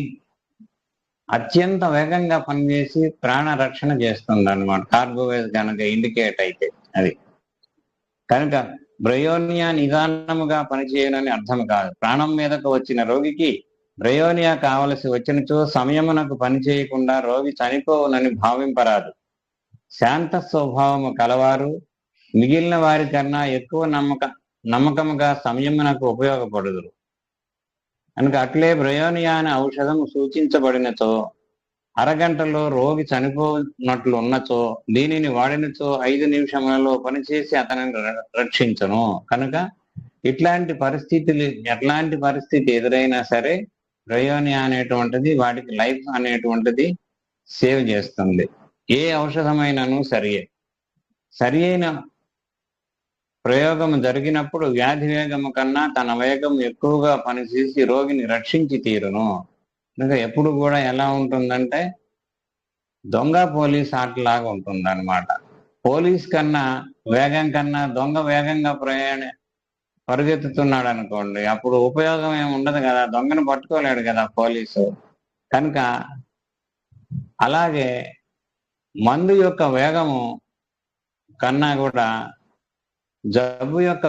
అత్యంత వేగంగా పనిచేసి ప్రాణ రక్షణ చేస్తుంది అన్నమాట. కార్బోవేజ్ కనుక ఇండికేట్ అయితే అది. కనుక బ్రయోనియా నిదానముగా పనిచేయనని అర్థం కాదు. ప్రాణం మీదకు వచ్చిన రోగికి బ్రయోనియా కావలసి వచ్చినచో సమయమునకు పని చేయకుండా రోగి చనిపోవునని భావింపరాదు. శాంత స్వభావము కలవారు మిగిలిన వారి కన్నా ఎక్కువ నమ్మకముగా సంయమనకు ఉపయోగపడుదురు. కనుక అట్లే బ్రయోనియా అనే ఔషధం సూచించబడినచో అరగంటలో రోగి చనిపోనట్లు ఉన్నచో దీనిని వాడినచో 5 నిమిషములలో పనిచేసి అతనిని రక్షించను. కనుక ఎట్లాంటి పరిస్థితి ఎదురైనా సరే బ్రయోనియా అనేటువంటిది వాడికి లైఫ్ అనేటువంటిది సేవ్ చేస్తుంది. ఏ ఔషధమైనను సరి అయిన ప్రయోగం జరిగినప్పుడు వ్యాధి వేగము కన్నా తన వేగం ఎక్కువగా పనిచేసి రోగిని రక్షించి తీరును. ఇంకా ఎప్పుడు కూడా ఎలా ఉంటుందంటే దొంగ పోలీస్ ఆటలాగా ఉంటుంది అనమాట. పోలీస్ వేగం కన్నా దొంగ వేగంగా పరిగెత్తుతున్నాడు అనుకోండి, అప్పుడు ఉపయోగం ఏమి ఉండదు కదా, దొంగను పట్టుకోలేడు కదా పోలీసు. కనుక అలాగే మందు యొక్క వేగము కన్నా కూడా జబ్బు యొక్క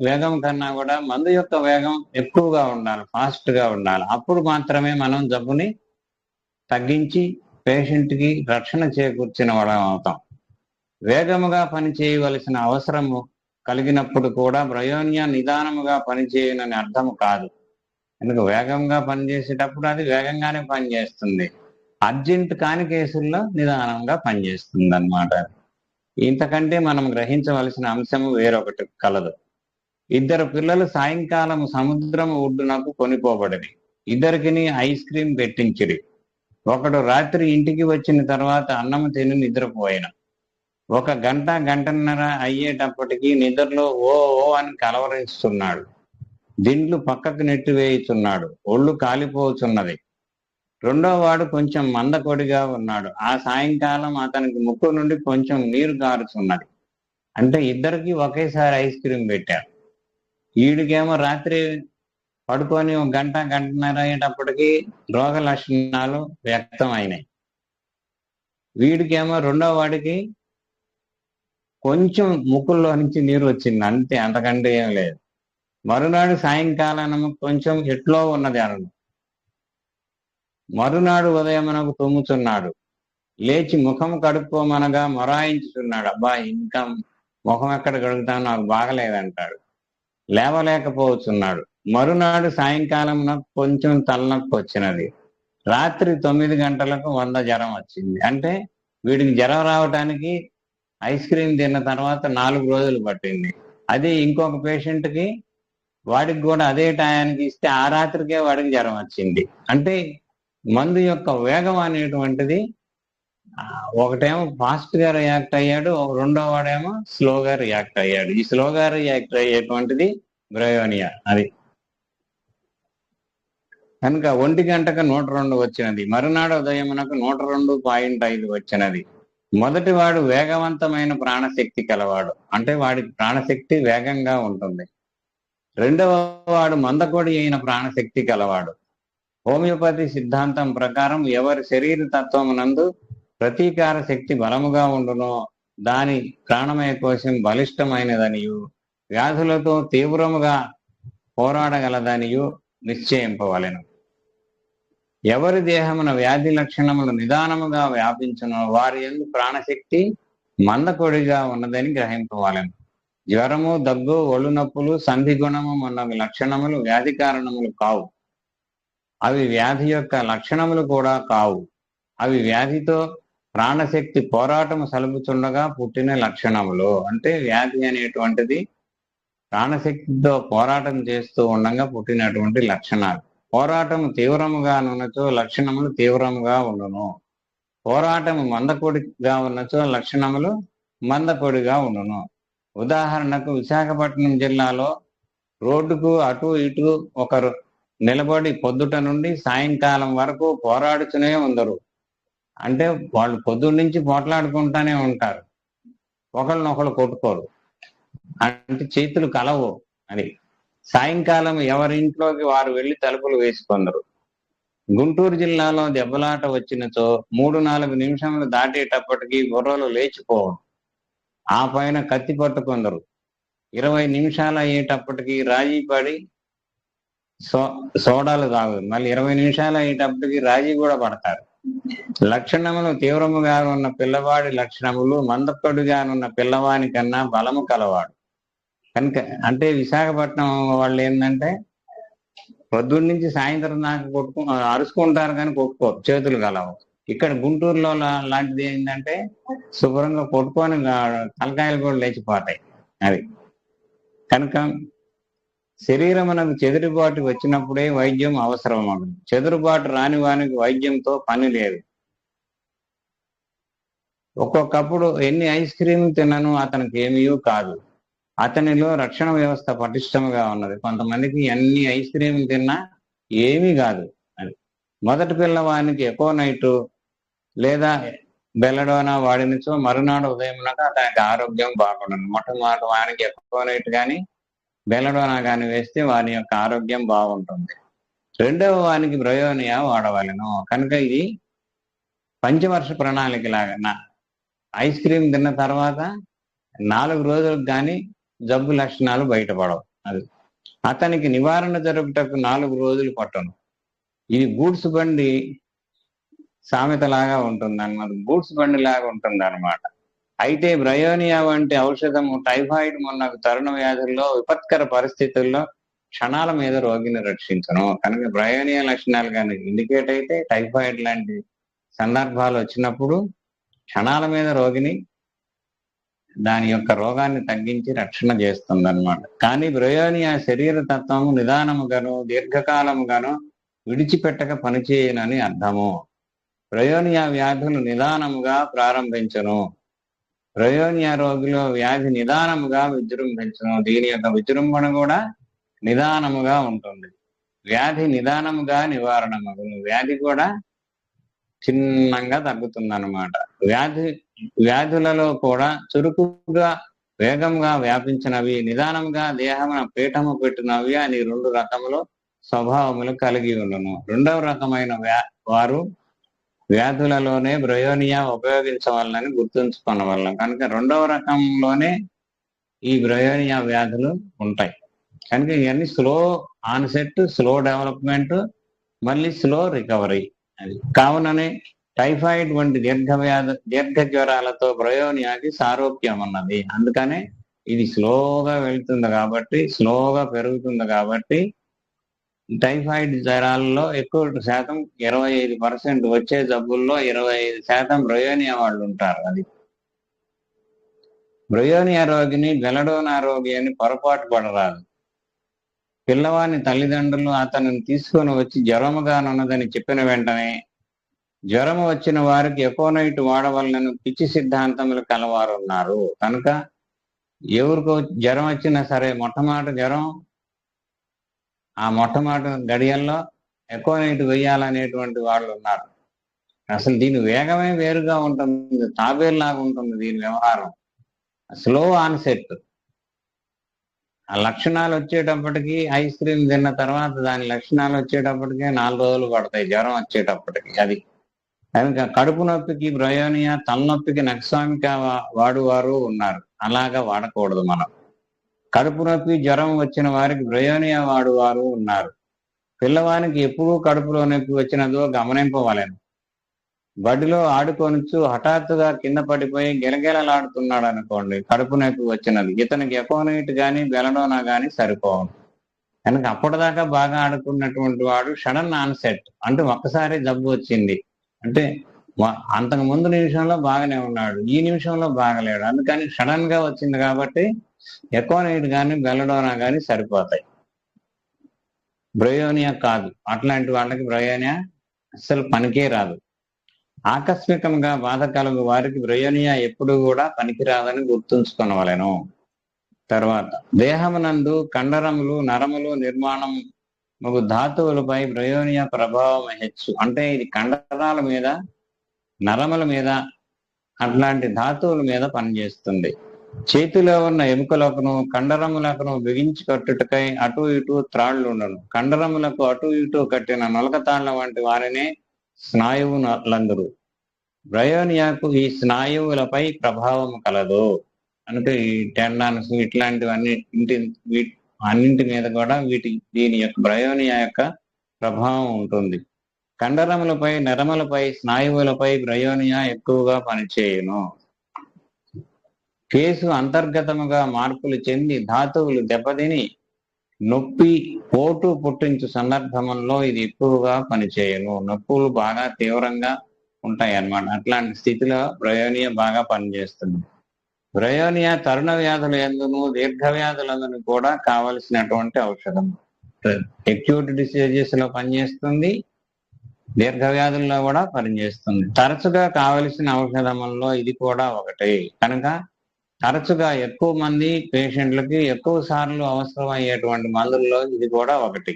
వేగం కన్నా కూడా మందు యొక్క వేగం ఎక్కువగా ఉండాలి, ఫాస్ట్ గా ఉండాలి. అప్పుడు మాత్రమే మనం జబ్బుని తగ్గించి పేషెంట్కి రక్షణ చేకూర్చిన వాళ్ళం అవుతాం. వేగముగా పనిచేయవలసిన అవసరము కలిగినప్పుడు కూడా బ్రయోనియా నిదానముగా పనిచేయనని అర్థము కాదు. ఎందుకు వేగంగా పనిచేసేటప్పుడు అది వేగంగానే పనిచేస్తుంది, అర్జెంట్ కాని కేసుల్లో నిదానంగా పనిచేస్తుంది అన్నమాట. ఇంతకంటే మనం గ్రహించవలసిన అంశము వేరొకటి కలదు. 2 పిల్లలు సాయంకాలం సముద్రము ఒడ్డునకు కొనిపోబడిరి. ఇద్దరికిని ఐస్ క్రీమ్ పెట్టించిరి. ఒకడు రాత్రి ఇంటికి వచ్చిన తర్వాత అన్నము తిని నిద్రపోయిన. 1 గంట గంటన్నర అయ్యేటప్పటికి నిద్రలో ఓ ఓ అని కలవరిస్తున్నాడు. దిండ్లు పక్కకు నెట్టివేయుచున్నాడు. ఒళ్ళు కాలిపోతున్నది. 2వ వాడు కొంచెం మందకొడిగా ఉన్నాడు. ఆ సాయంకాలం అతనికి ముక్కు నుండి కొంచెం నీరు కారుతున్నది. అంటే ఇద్దరికి ఒకేసారి ఐస్ క్రీమ్ పెట్టారు. వీడికేమో రాత్రి పడుకొని 1 గంట గంటన్నర అయ్యేటప్పటికి రోగ లక్షణాలు వ్యక్తం అయినాయి. వీడికేమో 2వ వాడికి కొంచెం ముక్కుల్లో నుంచి నీరు వచ్చింది, అంతే, అంతకంటే ఏం లేదు. మరునాడు సాయంకాలం కొంచెం ఎట్లో ఉన్నది అను. మరునాడు ఉదయమునకు తుమ్ముచున్నాడు. లేచి ముఖం కడుక్కోమనగా మొరాయించుతున్నాడు. అబ్బా, ఇంకా ముఖం ఎక్కడ కడుగుతాను, నాకు బాగలేదంటాడు. లేవలేకపోతున్నాడు. మరునాడు సాయంకాలం కొంచెం తలనొప్పి వచ్చినది. రాత్రి 9 గంటలకు 100 జ్వరం వచ్చింది. అంటే వీడికి జ్వరం రావటానికి ఐస్ క్రీమ్ తిన్న తర్వాత 4 రోజులు పట్టింది. అది ఇంకొక పేషెంట్కి వాడికి కూడా అదే టయానికి ఇస్తే ఆ రాత్రికే వాడికి జ్వరం వచ్చింది. అంటే మందు యొక్క వేగం అనేటువంటిది ఒకటేమో ఫాస్ట్ గా రియాక్ట్ అయ్యాడు, 2వ వాడేమో స్లోగా రియాక్ట్ అయ్యాడు. ఈ స్లోగా రియాక్ట్ అయ్యేటువంటిది బ్రయోనియా. అది కనుక 1 గంటకు 102 వచ్చినది. మరునాడు ఉదయమునకు 102.5 వచ్చినది. మొదటి వాడు వేగవంతమైన ప్రాణశక్తి కలవాడు, అంటే వాడి ప్రాణశక్తి వేగంగా ఉంటుంది. 2వ వాడు మందకొడి అయిన ప్రాణశక్తి కలవాడు. హోమియోపతి సిద్ధాంతం ప్రకారం ఎవరి శరీర తత్వమునందు ప్రతీకార శక్తి బలముగా ఉండునో దాని ప్రాణమయ కోశం బలిష్టమైనదనియు వ్యాధులతో తీవ్రముగా పోరాడగలదనియు నిశ్చయింపవలెను. ఎవరి దేహమున వ్యాధి లక్షణములు నిదానముగా వ్యాపించునో వారి యందు ప్రాణశక్తి మందకొడిగా ఉన్నదని గ్రహింపవలెను. జ్వరము, దగ్గు, ఒళ్ళు నొప్పులు, సంధి గుణము మొన్నవి లక్షణములు వ్యాధి కారణములు కావు. అవి వ్యాధి యొక్క లక్షణములు కూడా కావు. అవి వ్యాధితో ప్రాణశక్తి పోరాటము సలుపుచుండగా పుట్టిన లక్షణములు. అంటే వ్యాధి అనేటువంటిది ప్రాణశక్తితో పోరాటం చేస్తూ ఉండగా పుట్టినటువంటి లక్షణాలు. పోరాటము తీవ్రముగా ఉన్నచో లక్షణములు తీవ్రముగా ఉండును. పోరాటము మందకొడిగా ఉన్నచో లక్షణములు మందకొడిగా ఉండును. ఉదాహరణకు విశాఖపట్నం జిల్లాలో రోడ్డుకు అటు ఇటు ఒకరు నిలబడి పొద్దుట నుండి సాయంకాలం వరకు పోరాడుతూనే ఉండరు. అంటే వాళ్ళు పొద్దున్న నుంచి పోట్లాడుకుంటానే ఉంటారు, ఒకళ్ళనొకళ్ళు కొట్టుకోరు, అంటే చేతులు కలవు అని. సాయంకాలం ఎవరింట్లోకి వారు వెళ్ళి తలుపులు వేసుకొందరు. గుంటూరు జిల్లాలో దెబ్బలాట వచ్చినచో 3-4 నిమిషములు దాటేటప్పటికి బుర్రలు లేచిపోవడం, ఆ పైన కత్తి పట్టుకొందరు. 20 నిమిషాలు అయ్యేటప్పటికి రాజీ పడి సోడాలు తాగు, మళ్ళీ 20 నిమిషాలు అయ్యేటప్పటికి రాజీ కూడా పడతారు. లక్షణములు తీవ్రముగా ఉన్న పిల్లవాడి లక్షణములు మందప్పడుగా ఉన్న పిల్లవాని కన్నా బలము కలవాడు. కనుక అంటే విశాఖపట్నం వాళ్ళు ఏంటంటే పొద్దున్న నుంచి సాయంత్రం దాకా అరుచుకుంటారు కానీ కొట్టుకోరు, చేతులు కలవు. ఇక్కడ గుంటూరులో లాంటిది ఏంటంటే శుభ్రంగా కొట్టుకొని తలకాయలు కూడా లేచిపోతాయి. అది కనుక శరీరమునకు చెదురుబాటు వచ్చినప్పుడే వైద్యం అవసరమగును. చెదురుబాటు రాని వానికి వైద్యంతో పని లేదు. ఒక్కొక్కప్పుడు ఎన్ని ఐస్ క్రీమ్ తినను అతనికి ఏమీ కాదు. అతనిలో రక్షణ వ్యవస్థ పటిష్టంగా ఉన్నది. కొంతమందికి అన్ని ఐస్ క్రీమ్ తిన్నా ఏమీ కాదు. అది మొదటి పిల్లవానికి ఎకోనైట్ లేదా బెల్లడోనా వాడినచో మరునాడు ఉదయమునక అతనికి ఆరోగ్యం బాగుండదు. మొట్టమొదటి వానికి ఎకోనైట్ కానీ బెల్లడోనా కానీ వేస్తే వారి యొక్క ఆరోగ్యం బాగుంటుంది. రెండవ వానికి బ్రయోనియా వాడవలను. కనుక ఇది పంచవర్ష ప్రణాళిక లాగా ఐస్ క్రీమ్ తిన్న తర్వాత 4 రోజులకు కానీ జబ్బు లక్షణాలు బయటపడవు. అది అతనికి నివారణ జరుపుటకు 4 రోజులు పట్టను. ఇది గూడ్స్ బండి సామెతలాగా ఉంటుంది అన్నమాట. గూడ్స్ బండి లాగా ఉంటుంది అనమాట. అయితే బ్రయోనియా వంటి ఔషధము టైఫాయిడ్ మొన్న తరుణ వ్యాధుల్లో విపత్కర పరిస్థితుల్లో క్షణాల మీద రోగిని రక్షించను. కనుక బ్రయోనియా లక్షణాలు కానీ ఇండికేట్ అయితే టైఫాయిడ్ లాంటి సందర్భాలు వచ్చినప్పుడు క్షణాల మీద రోగిని దాని యొక్క రోగాన్ని తగ్గించి రక్షణ చేస్తుంది అనమాట. కానీ బ్రయోనియా శరీర తత్వము నిదానముగాను దీర్ఘకాలముగాను విడిచిపెట్టక పనిచేయనని అర్థము. బ్రయోనియా వ్యాధులు నిదానముగా ప్రారంభించును. బ్రయోనియా రోగిలో వ్యాధి నిదానముగా విజృంభించును. దీని యొక్క విజృంభణ కూడా నిదానముగా ఉంటుంది. వ్యాధి నిదానముగా నివారణమగును. వ్యాధి కూడా చిన్నంగా తగ్గుతుంది అనమాట. వ్యాధులలో కూడా చురుకుగా వేగంగా వ్యాపించినవి, నిదానంగా దేహమున పీఠము పెట్టినవి అని 2 రకములు స్వభావములు కలిగి ఉండను. రెండవ రకమైన వారు వ్యాధులలోనే బ్రయోనియా ఉపయోగించవాలని గుర్తుంచుకోనవలన. కనుక రెండవ రకంలోనే ఈ బ్రయోనియా వ్యాధులు ఉంటాయి. కనుక ఇవన్నీ స్లో ఆన్సెట్, స్లో డెవలప్మెంట్, మళ్ళీ స్లో రికవరీ. అది కావుననే టైఫాయిడ్ వంటి దీర్ఘ జ్వరాలతో బ్రయోనియాకి సారూప్యం ఉన్నది. అందుకనే ఇది స్లోగా వెళ్తుంది కాబట్టి, స్లోగా పెరుగుతుంది కాబట్టి టైఫాయిడ్ జ్వరాల్లో ఎక్కువ శాతం 25% వచ్చే జబ్బుల్లో 25% బ్రయోనియా వాళ్ళు ఉంటారు. అది బ్రయోనియా రోగిని బెల్లడోనా రోగి అని పొరపాటు పడరాదు. పిల్లవాని తల్లిదండ్రులు అతనిని తీసుకొని వచ్చి జ్వరముగానున్నదని చెప్పిన వెంటనే జ్వరము వచ్చిన వారికి ఎకోనైట్ వాడవలనను పిచ్చి సిద్ధాంతములు కలవారు ఉన్నారు. కనుక ఎవరికో జ్వరం వచ్చినా సరే మొట్టమొదటి జ్వరం ఆ మొట్టమొదటి గడియల్లో ఎకోనైట్ వేయాలనేటువంటి వాళ్ళు ఉన్నారు. అసలు దీని వేగమే వేరుగా ఉంటుంది, తాబేలులాగా ఉంటుంది దీని వ్యవహారం. Slow onset. ఆ లక్షణాలు వచ్చేటప్పటికి ఐస్ క్రీమ్ తిన్న తర్వాత దాని లక్షణాలు వచ్చేటప్పటికే 4 రోజులు పడతాయి జ్వరం వచ్చేటప్పటికి. అది కనుక కడుపు నొప్పికి బ్రయోనియా, తలనొప్పికి నక్సామికా వాడువారు ఉన్నారు. అలాగా వాడకూడదు మనం. కడుపు నొప్పి జ్వరం వచ్చిన వారికి బ్రయోనియా వాడువారు ఉన్నారు. పిల్లవానికి ఎప్పుడూ కడుపులో నొప్పి వచ్చినదో గమనింపవలెను. బడిలో ఆడుకొనుచు హఠాత్తుగా కింద పడిపోయి గిలగిలలాడుతున్నాడు అనుకోండి, కడుపు నొప్పి వచ్చినది. ఇతనికి ఎకోనైట్ కానీ బెల్లడోనా కానీ సరిపోవు. కనుక అప్పటిదాకా బాగా ఆడుకున్నటువంటి వాడు సడన్ ఆన్సెట్ అంటే ఒక్కసారి జబ్బు వచ్చింది అంటే అంతకు ముందు నిమిషంలో బాగానే ఉన్నాడు, ఈ నిమిషంలో బాగలేడు. అందుకని సడన్ గా వచ్చింది కాబట్టి ఎకోనైట్ కానీ బెల్లడోనా కానీ సరిపోతాయి. బ్రయోనియా కాదు. అట్లాంటి వాళ్ళకి బ్రయోనియా అస్సలు పనికే రాదు. ఆకస్మికంగా బాధ కలుగు వారికి బ్రయోనియా ఎప్పుడు కూడా పనికిరాదని గుర్తుంచుకొనవలెను. తర్వాత దేహమునందు కండరములు, నరములు నిర్మాణం ధాతువులపై బ్రయోనియా ప్రభావం హెచ్చు. అంటే ఇది కండరాల మీద, నరముల మీద, అట్లాంటి ధాతువుల మీద పనిచేస్తుంది. చేతిలో ఉన్న ఎముకలకును కండరములకును బిగించి కట్టుటకై అటు ఇటు త్రాళ్లు ఉండను. కండరములకు అటు ఇటు కట్టిన నొలకతాళ్ల వంటి వారినే స్నాయువులందరూ. బ్రయోనియాకు ఈ స్నాయువులపై ప్రభావం కలదు. అంటే ఈ టెండాన్స్ ఇట్లాంటివన్నీ అన్నింటి మీద కూడా దీని యొక్క బ్రయోనియా యొక్క ప్రభావం ఉంటుంది. కండరములపై, నరములపై, స్నాయువులపై బ్రయోనియా ఎక్కువగా పనిచేయును. కేసు అంతర్గతముగా మార్పులు చెంది ధాతువులు దెబ్బతిని నొప్పి, పోటు పుట్టించు సందర్భంలో ఇది ఎక్కువగా పనిచేయను. నొప్పులు బాగా తీవ్రంగా ఉంటాయి అన్నమాట. అట్లాంటి స్థితిలో బ్రయోనియా బాగా పనిచేస్తుంది. బ్రయోనియా తరుణ వ్యాధుల యందును దీర్ఘ వ్యాధులందును కూడా కావలసినటువంటి ఔషధం. అక్యూట్ డిసీజెస్ లో పనిచేస్తుంది, దీర్ఘ వ్యాధుల్లో కూడా పనిచేస్తుంది. తరచుగా కావలసిన ఔషధముల్లో ఇది కూడా ఒకటి. కనుక తరచుగా ఎక్కువ మంది పేషెంట్లకి ఎక్కువ సార్లు అవసరమయ్యేటువంటి మందుల్లో ఇది కూడా ఒకటి.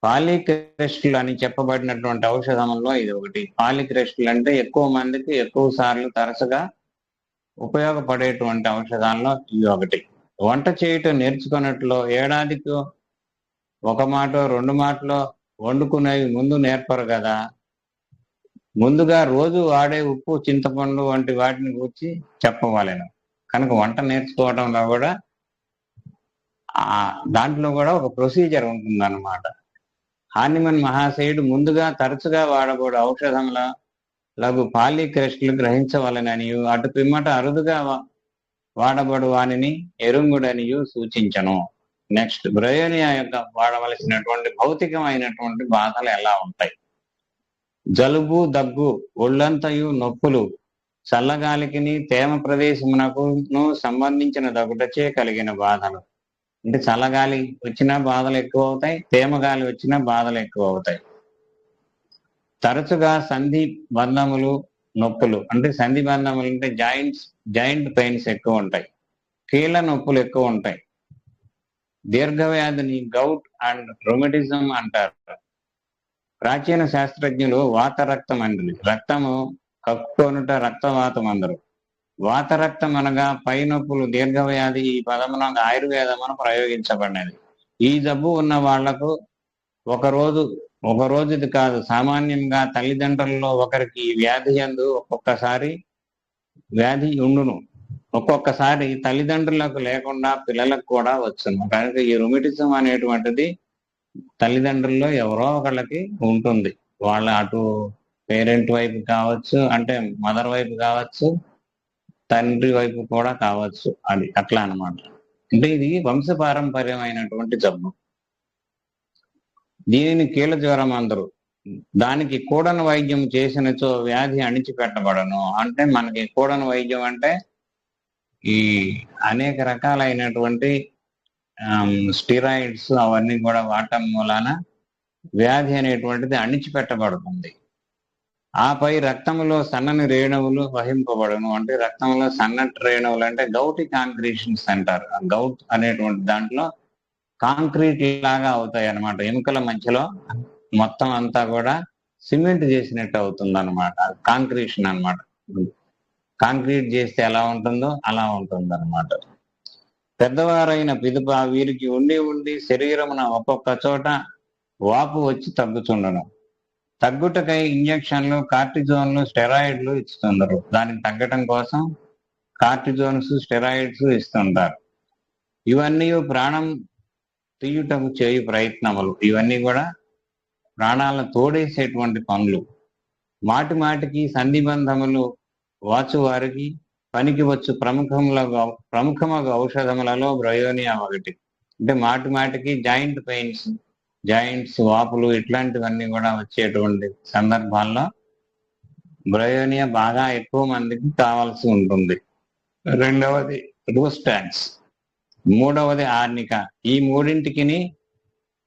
పాలిక్రెస్టులు అని చెప్పబడినటువంటి ఔషధంలో ఇది ఒకటి. పాలిక్రెస్టులు అంటే ఎక్కువ మందికి ఎక్కువ సార్లు తరచుగా ఉపయోగపడేటువంటి ఔషధాల్లో ఇది ఒకటి. వంట చేయటం నేర్చుకున్నట్లు ఏడాదికి ఒక మాటో 2 మాటలో వండుకునేవి ముందు నేర్పరు కదా. ముందుగా రోజు వాడే ఉప్పు, చింతపండు వంటి వాటిని గురించి చెప్పవలెను. కనుక వంట నేర్చుకోవడంలో కూడా దాంట్లో కూడా ఒక ప్రొసీజర్ ఉంటుందన్నమాట. హార్నిమన్ మహాశయుడు ముందుగా తరచుగా వాడబోడు ఔషధముల లఘు పాలిక్రెస్టులు గ్రహించవలననియు అటు పిమ్మట అరుదుగా వాడబడు వానిని ఎరుంగుడనియు సూచించను. నెక్స్ట్, బ్రయోనియా యొక్క వాడవలసినటువంటి భౌతికమైనటువంటి బాధలు ఎలా ఉంటాయి? జలుబు, దగ్గు, ఒళ్ళంతయు నొప్పులు, చల్లగాలికిని తేమ ప్రదేశమునకును సంబంధించిన దగ్గుటచే కలిగిన బాధలు. అంటే చల్లగాలి వచ్చినా బాధలు ఎక్కువ అవుతాయి, తేమ గాలి వచ్చినా బాధలు ఎక్కువ అవుతాయి. తరచుగా సంధి బంధములు నొప్పులు, అంటే సంధి బంధములు అంటే జాయింట్ పెయిన్స్ ఎక్కువ ఉంటాయి. కీళ్ళ నొప్పులు ఎక్కువ ఉంటాయి. దీర్ఘవ్యాధిని గౌట్ అండ్ రొమటిజం అంటారు. ప్రాచీన శాస్త్రజ్ఞులు వాత రక్తం అండి, రక్తము కక్కుకొనుట రక్తవాతం అందరు. వాత రక్తం అనగా పై నొప్పులు, దీర్ఘవ్యాధి ఈ పదమున ఆయుర్వేదమును ప్రయోగించబడినది. ఈ జబ్బు ఉన్న వాళ్లకు ఒక రోజుది కాదు, సామాన్యంగా తల్లిదండ్రులలో ఒకరికి ఈ వ్యాధి యందు ఒక్కొక్కసారి వ్యాధి ఉండును. ఒక్కొక్కసారి తల్లిదండ్రులకు లేకుండా పిల్లలకు కూడా వచ్చును. కనుక ఈ రుమిటిజం అనేటువంటిది తల్లిదండ్రుల్లో ఎవరో ఒకళ్ళకి ఉంటుంది. వాళ్ళ అటు పేరెంట్ వైపు కావచ్చు, అంటే మదర్ వైపు కావచ్చు, తండ్రి వైపు కూడా కావచ్చు. అది అట్లా అన్నమాట. అంటే ఇది వంశపారంపర్యమైనటువంటి జబ్బు. దీనిని కీళ్ళ జ్వరం అందరు. దానికి కూడని వైద్యం చేసినచో వ్యాధి అణిచిపెట్టబడను. అంటే మనకి కూడని వైద్యం అంటే ఈ అనేక రకాలైనటువంటి స్టిరాయిడ్స్ అవన్నీ కూడా వాడటం మూలాన వ్యాధి అనేటువంటిది అణిచిపెట్టబడుతుంది. ఆపై రక్తంలో సన్నని రేణువులు వహింపబడును. అంటే రక్తంలో సన్నటి రేణువులు అంటే గౌటి కాంక్రీషన్స్ అంటారు. ఆ గౌట్ అనేటువంటి దాంట్లో కాంక్రీట్ లాగా అవుతాయి అన్నమాట. ఎముకల మధ్యలో మొత్తం అంతా కూడా సిమెంట్ చేసినట్టు అవుతుంది అన్నమాట. కాంక్రీషన్ అన్నమాట. కాంక్రీట్ చేస్తే ఎలా ఉంటుందో అలా ఉంటుంది అన్నమాట. పెద్దవారైన పిదుప వీరికి ఉండి శరీరమున ఒక్కొక్క చోట వాపు వచ్చి తగ్గుతుండను. తగ్గుటకై ఇంజక్షన్లు, కార్టిజోన్లు, స్టెరాయిడ్లు ఇస్తుంటారు. దానికి తగ్గటం కోసం కార్టిజోన్స్, స్టెరాయిడ్స్ ఇస్తుంటారు. ఇవన్నీ ప్రాణం తీయుటకు చేయు ప్రయత్నములు. ఇవన్నీ కూడా ప్రాణాలను తోడేసేటువంటి పనులు. మాటి మాటికి సంధిబంధములు వాచు వారికి పనికి వచ్చు ప్రముఖముగా ఔషధములలో బ్రయోనియా ఒకటి. అంటే మాటి మాటికి జాయింట్ పెయిన్స్, జాయింట్స్ వాపులు ఇట్లాంటివన్నీ కూడా వచ్చేటువంటి సందర్భాల్లో బ్రయోనియా బాగా ఎక్కువ మందికి కావాల్సి ఉంటుంది. రెండవది రూస్టాక్స్, మూడవది ఆర్నిక. ఈ మూడింటికి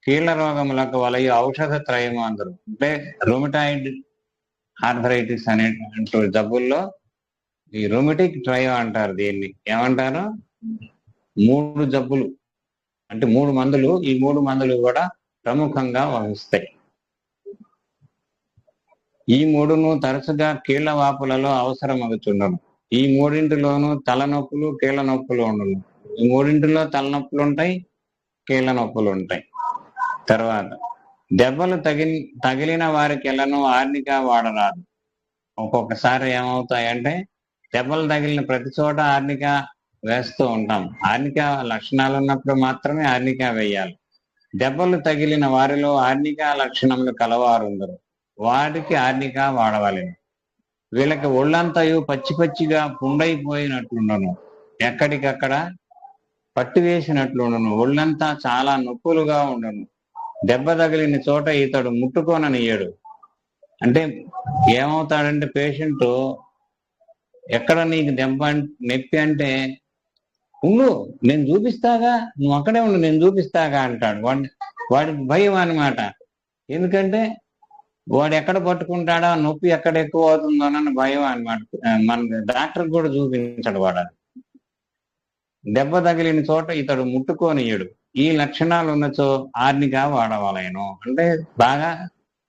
కీళ్ల రోగములకు వలయ ఔషధ త్రయము అందరు. అంటే రొమటాయిడ్ ఆర్థరైటిస్ అనేటువంటి జబ్బుల్లో ఈ రొమటిక్ ట్రయో అంటారు. దీన్ని ఏమంటారు? 3 జబ్బులు అంటే 3 మందులు. ఈ 3 మందులు కూడా ప్రముఖంగా వహిస్తాయి. ఈ 3ను తరచుగా కీళ్ల వాపులలో అవసరమగుచుండను. ఈ 3ఇంటిలోనూ తలనొప్పులు, కీళ్ల నొప్పులు ఉండను. ఈ 3ఇంటిలో తలనొప్పులు ఉంటాయి, కీళ్ల నొప్పులు ఉంటాయి. తర్వాత దెబ్బలు తగిలిన వారికి ఎలానో ఆర్నిక వాడరాదు. ఒక్కొక్కసారి ఏమవుతాయంటే దెబ్బలు తగిలిన ప్రతి చోట ఆర్నిక వేస్తూ ఉంటాం. ఆర్నిక లక్షణాలు ఉన్నప్పుడు మాత్రమే ఆర్నిక వేయాలి. దెబ్బలు తగిలిన వారిలో ఆర్నిక లక్షణములు కలవారు ఉండరు. వాడికి ఆర్నికా వాడవలెను. వీళ్ళకి ఒళ్ళంతయు పచ్చి పచ్చిగా పుండైపోయినట్లుండను, ఎక్కడికక్కడ పట్టివేసినట్లుండను, ఒళ్ళంతా చాలా నొప్పులుగా ఉండను. దెబ్బ తగిలిన చోట ఇతడు ముట్టుకోననియ్యడు. అంటే ఏమవుతాడంటే పేషెంట్, ఎక్కడ నీకు నొప్పి అంటే, ఉండు నేను చూపిస్తాగా, నువ్వు అక్కడే ఉండు నేను చూపిస్తాగా అంటాడు. వాడికి భయం అన్నమాట. ఎందుకంటే వాడు ఎక్కడ పట్టుకుంటాడో, నొప్పి ఎక్కడ ఎక్కువ అవుతుందోనని భయం అన్నమాట. మన డాక్టర్ కూడా చూపించడు వాడు. దెబ్బ తగిలిన చోట ఇతడు ముట్టుకోనియడు. ఈ లక్షణాలు ఉన్నచో ఆర్నికా వాడవలేను. అంటే బాగా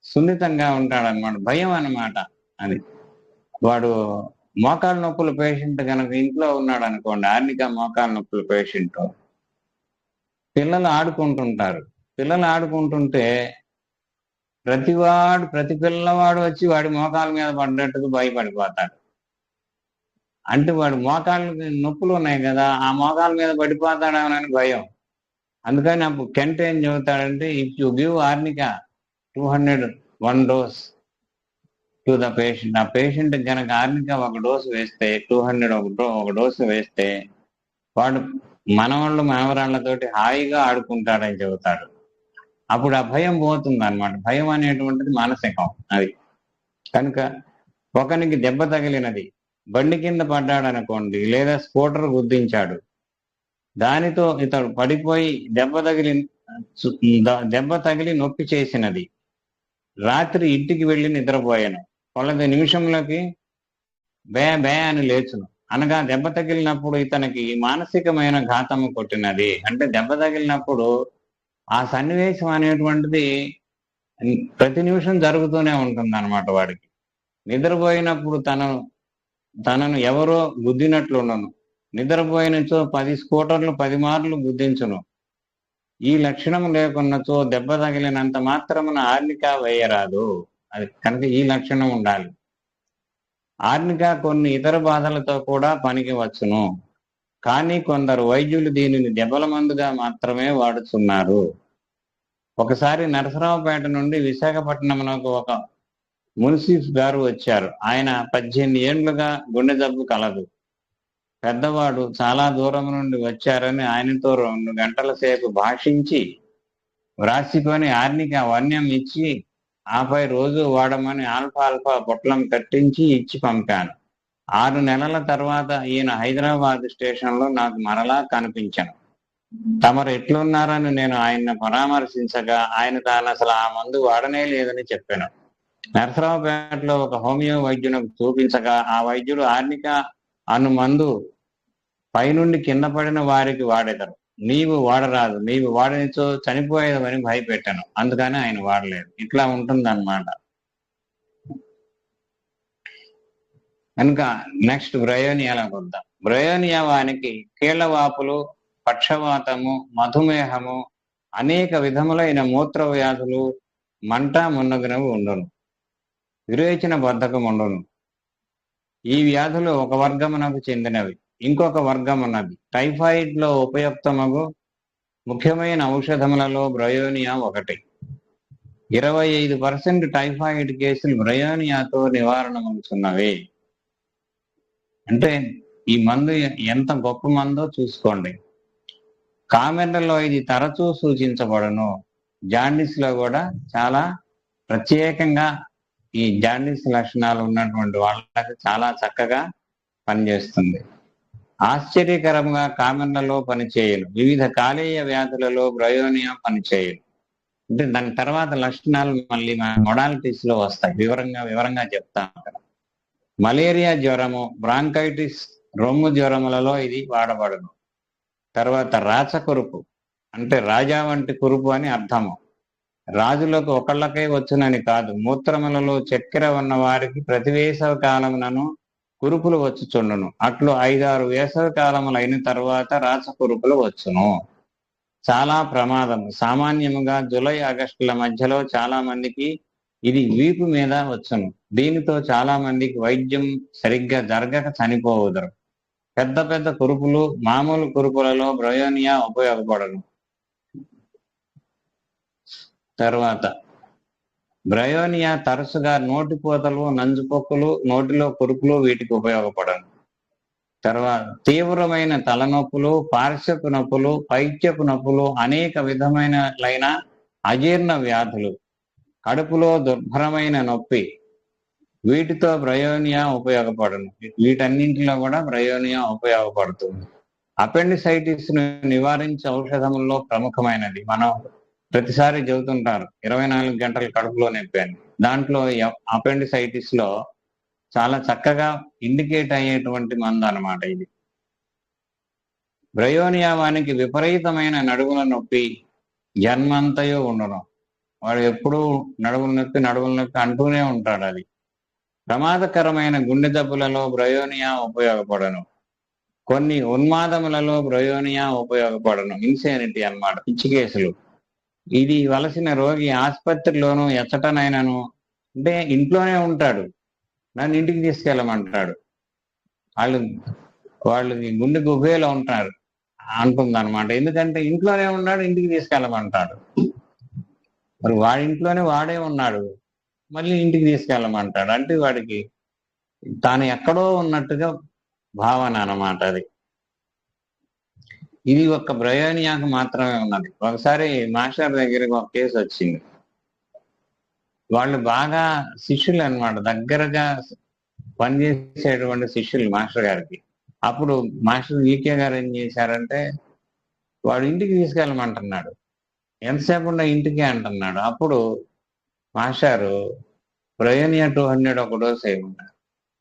సున్నితంగా ఉంటాడనమాట, భయం అన్నమాట అది. వాడు మోకాలు నొప్పుల పేషెంట్ కనుక ఇంట్లో ఉన్నాడు అనుకోండి, ఆర్నికా మోకాలు నొప్పుల పేషెంట్, పిల్లలు ఆడుకుంటుంటారు. పిల్లలు ఆడుకుంటుంటే ప్రతి పిల్లవాడు వచ్చి వాడి మోకాల మీద పడ్డట్టుగా భయపడిపోతాడు. అంటే వాడు మోకాళ్ళకి నొప్పులు ఉన్నాయి కదా, ఆ మోకాల మీద పడిపోతాడని భయం. అందుకని అప్పుడు కెంట్ ఏం చెబుతాడంటే, if you give arnica 201 dose to the patient, ఆ పేషెంట్ కనుక ఆర్నికా ఒక డోసు వేస్తే, 200 ఒక డోసు వేస్తే, వాడు మనవాళ్ళు మనవరాళ్లతోటి హాయిగా ఆడుకుంటాడని చెబుతాడు. అప్పుడు ఆ భయం పోతుంది అనమాట. భయం అనేటువంటిది మానసికం అది. కనుక ఒకనికి దెబ్బ తగిలినది, బండి కింద పడ్డాడనుకోండి, లేదా స్కూటర్ గుద్దించాడు, దానితో ఇతడు పడిపోయి దెబ్బ తగిలి నొప్పి చేసినది, రాత్రి ఇంటికి వెళ్ళి నిద్రపోయాను, కొలది నిమిషంలోకి బే బే అని లేచును అనగా దెబ్బ తగిలినప్పుడు ఇతనికి మానసికమైన ఘాతము కొట్టినది. అంటే దెబ్బ తగిలినప్పుడు ఆ సన్నివేశం అనేటువంటిది ప్రతి నిమిషం జరుగుతూనే ఉంటుంది అనమాట. వాడికి నిద్రపోయినప్పుడు తనను ఎవరో గుద్దినట్లుండను, నిద్రపోయినచో 10 స్కూటర్లు 10 మార్లు గుద్దించును. ఈ లక్షణం లేకున్నచో దెబ్బ తగిలినంత మాత్రమున ఆర్నికా వేయరాదు. అది కనుక ఈ లక్షణం ఉండాలి. ఆర్నికా కొన్ని ఇతర బాధలతో కూడా పనికి వచ్చును, కానీ కొందరు వైద్యులు దీనిని దెబ్బల మందుగా మాత్రమే వాడుతున్నారు. ఒకసారి నరసరావుపేట నుండి విశాఖపట్నంలోకి ఒక మున్సిఫ్ గారు వచ్చారు. ఆయన 18 ఏండ్లుగా గుండె జబ్బు కలదు. పెద్దవాడు చాలా దూరం నుండి వచ్చారని ఆయనతో 2 గంటల సేపు భాషించి వ్రాసికొని ఆర్నికా వన్యం ఇచ్చి, ఆపై రోజు వాడమని ఆల్ఫా పొట్లం కట్టించి ఇచ్చి పంపాను. 6 నెలల తర్వాత ఈయన హైదరాబాద్ స్టేషన్లో నాకు మరలా కనిపించాను. తమరు ఎట్లున్నారని నేను ఆయన్ని పరామర్శించగా ఆయన తాను అసలు ఆ మందు వాడనే లేదని చెప్పాను. నరసరావుపేటలో ఒక హోమియో వైద్యునికి చూపించగా ఆ వైద్యుడు ఆర్నికా అను మందు పైనుండి కింద పడిన వారికి వాడెదరు, నీవు వాడరాదు, నీవు వాడనిచో చనిపోయేదని భయపెట్టాను, అందుకని ఆయన వాడలేదు. ఇట్లా ఉంటుందన్నమాట. కనుక నెక్స్ట్ బ్రయోనియాలోకి వద్దాం. బ్రయోనియా వానికి కీళ్లవాపులు, పక్షవాతము, మధుమేహము, అనేక విధములైన మూత్ర వ్యాధులు, మంట మున్నగునవి ఉండును, విరేచన బద్ధకం ఉండును. ఈ వ్యాధులు ఒక వర్గమునకు చెందినవి. ఇంకొక వర్గం ఉన్నది. టైఫాయిడ్ లో ఉపయుక్తమగు ముఖ్యమైన ఔషధములలో బ్రయోనియా ఒకటి. 25% టైఫాయిడ్ కేసులు బ్రయోనియాతో నివారణమవుతున్నవి. అంటే ఈ మందు ఎంత గొప్ప మందో చూసుకోండి. కామెర్లలో ఇది తరచూ సూచించబడును. జాండీస్ లో కూడా చాలా ప్రత్యేకంగా ఈ జాండీస్ లక్షణాలు ఉన్నటువంటి వాళ్ళకి చాలా చక్కగా పనిచేస్తుంది. ఆశ్చర్యకరంగా కామెర్లలో పనిచేయను. వివిధ కాలేయ వ్యాధులలో బ్రయోనియా పనిచేయను. అంటే దాని తర్వాత లక్షణాలు మళ్ళీ మన మొడాలిటీస్ లో వస్తాయి, వివరంగా చెప్తాం. మలేరియా జ్వరము, బ్రాంకైటిస్, రొమ్ము జ్వరములలో ఇది వాడబడును. తర్వాత రాచకురుపు, అంటే రాజా వంటి కురుపు అని అర్థము. రాజులకు ఒకళ్ళకే వచ్చునని కాదు, మూత్రములలో చక్కెర ఉన్న వారికి ప్రతి వేసవి కాలమునను కురుపులు వచ్చుచుండును. అట్లు 5-6 వేసవి కాలములు అయిన తర్వాత రాచకురుపులు వచ్చును. చాలా ప్రమాదము. సామాన్యముగా జూలై ఆగస్టుల మధ్యలో చాలా మందికి ఇది వీపు మీద వచ్చును. దీనితో చాలా మందికి వైద్యం సరిగ్గా జరగక చనిపోవుదరు. పెద్ద పెద్ద కురుపులు, మామూలు కురుపులలో బ్రయోనియా ఉపయోగపడను. తర్వాత బ్రయోనియా తరచుగా నోటిపోతలు, నంజుపొక్కులు, నోటిలో కురుపులు వీటికి ఉపయోగపడను. తర్వాత తీవ్రమైన తలనొప్పులు, పార్శ్వపు నొప్పులు, పైత్యపు నొప్పులు, అనేక విధమైన అజీర్ణ వ్యాధులు, కడుపులో దుర్భరమైన నొప్పి, వీటితో బ్రయోనియా ఉపయోగపడను. వీటన్నింటిలో కూడా బ్రయోనియా ఉపయోగపడుతుంది. అపెండిసైటిస్ ను నివారించే ఔషధముల్లో ప్రముఖమైనది. మనం ప్రతిసారి చెబుతుంటారు 24 గంటలు కడుపులో నొప్పి అని. దాంట్లో అపెండిసైటిస్ లో చాలా చక్కగా ఇండికేట్ అయ్యేటువంటి మందు అన్నమాట ఇది. బ్రయోనియా వానికి విపరీతమైన నడుముల నొప్పి జన్మంతయో ఉండను. వాడు ఎప్పుడూ నడుముల నొప్పి అంటూనే ఉంటాడు. అది ప్రమాదకరమైన గుండె జబ్బులలో బ్రయోనియా ఉపయోగపడను. కొన్ని ఉన్మాదములలో బ్రయోనియా ఉపయోగపడను. ఇన్సేనిటీ అన్నమాట, పిచ్చి కేసులు. ఇది వలసిన రోగి ఆసుపత్రిలోనూ ఎచ్చటనైనను, అంటే ఇంట్లోనే ఉంటాడు, నన్ను ఇంటికి తీసుకెళ్ళమంటాడు. వాళ్ళకి గుండె గుబేలో ఉంటారు అంటుందన్నమాట. ఎందుకంటే ఇంట్లోనే ఉన్నాడు, ఇంటికి తీసుకెళ్ళమంటాడు. మరి వాడి ఇంట్లోనే వాడే ఉన్నాడు, మళ్ళీ ఇంటికి తీసుకెళ్ళమంటాడు. అంటే వాడికి తాను ఎక్కడో ఉన్నట్టుగా భావన అన్నమాట అది. ఇది ఒక్క బ్రయోనియాకు మాత్రమే ఉన్నది. ఒకసారి మాస్టర్ దగ్గరికి ఒక కేసు వచ్చింది. వాళ్ళు బాగా శిష్యులు అన్నమాట, దగ్గరగా పనిచేసేటువంటి శిష్యులు మాస్టర్ గారికి. అప్పుడు మాస్టర్ ఈకే గారు ఏం చేశారంటే, వాడు ఇంటికి తీసుకెళ్ళమంటున్నాడు, ఎంతసేపు ఉండ ఇంటికి అంటున్నాడు. అప్పుడు మాస్టారు బ్రయోనియా 200 ఒక డోస్ వేయమన్నారు.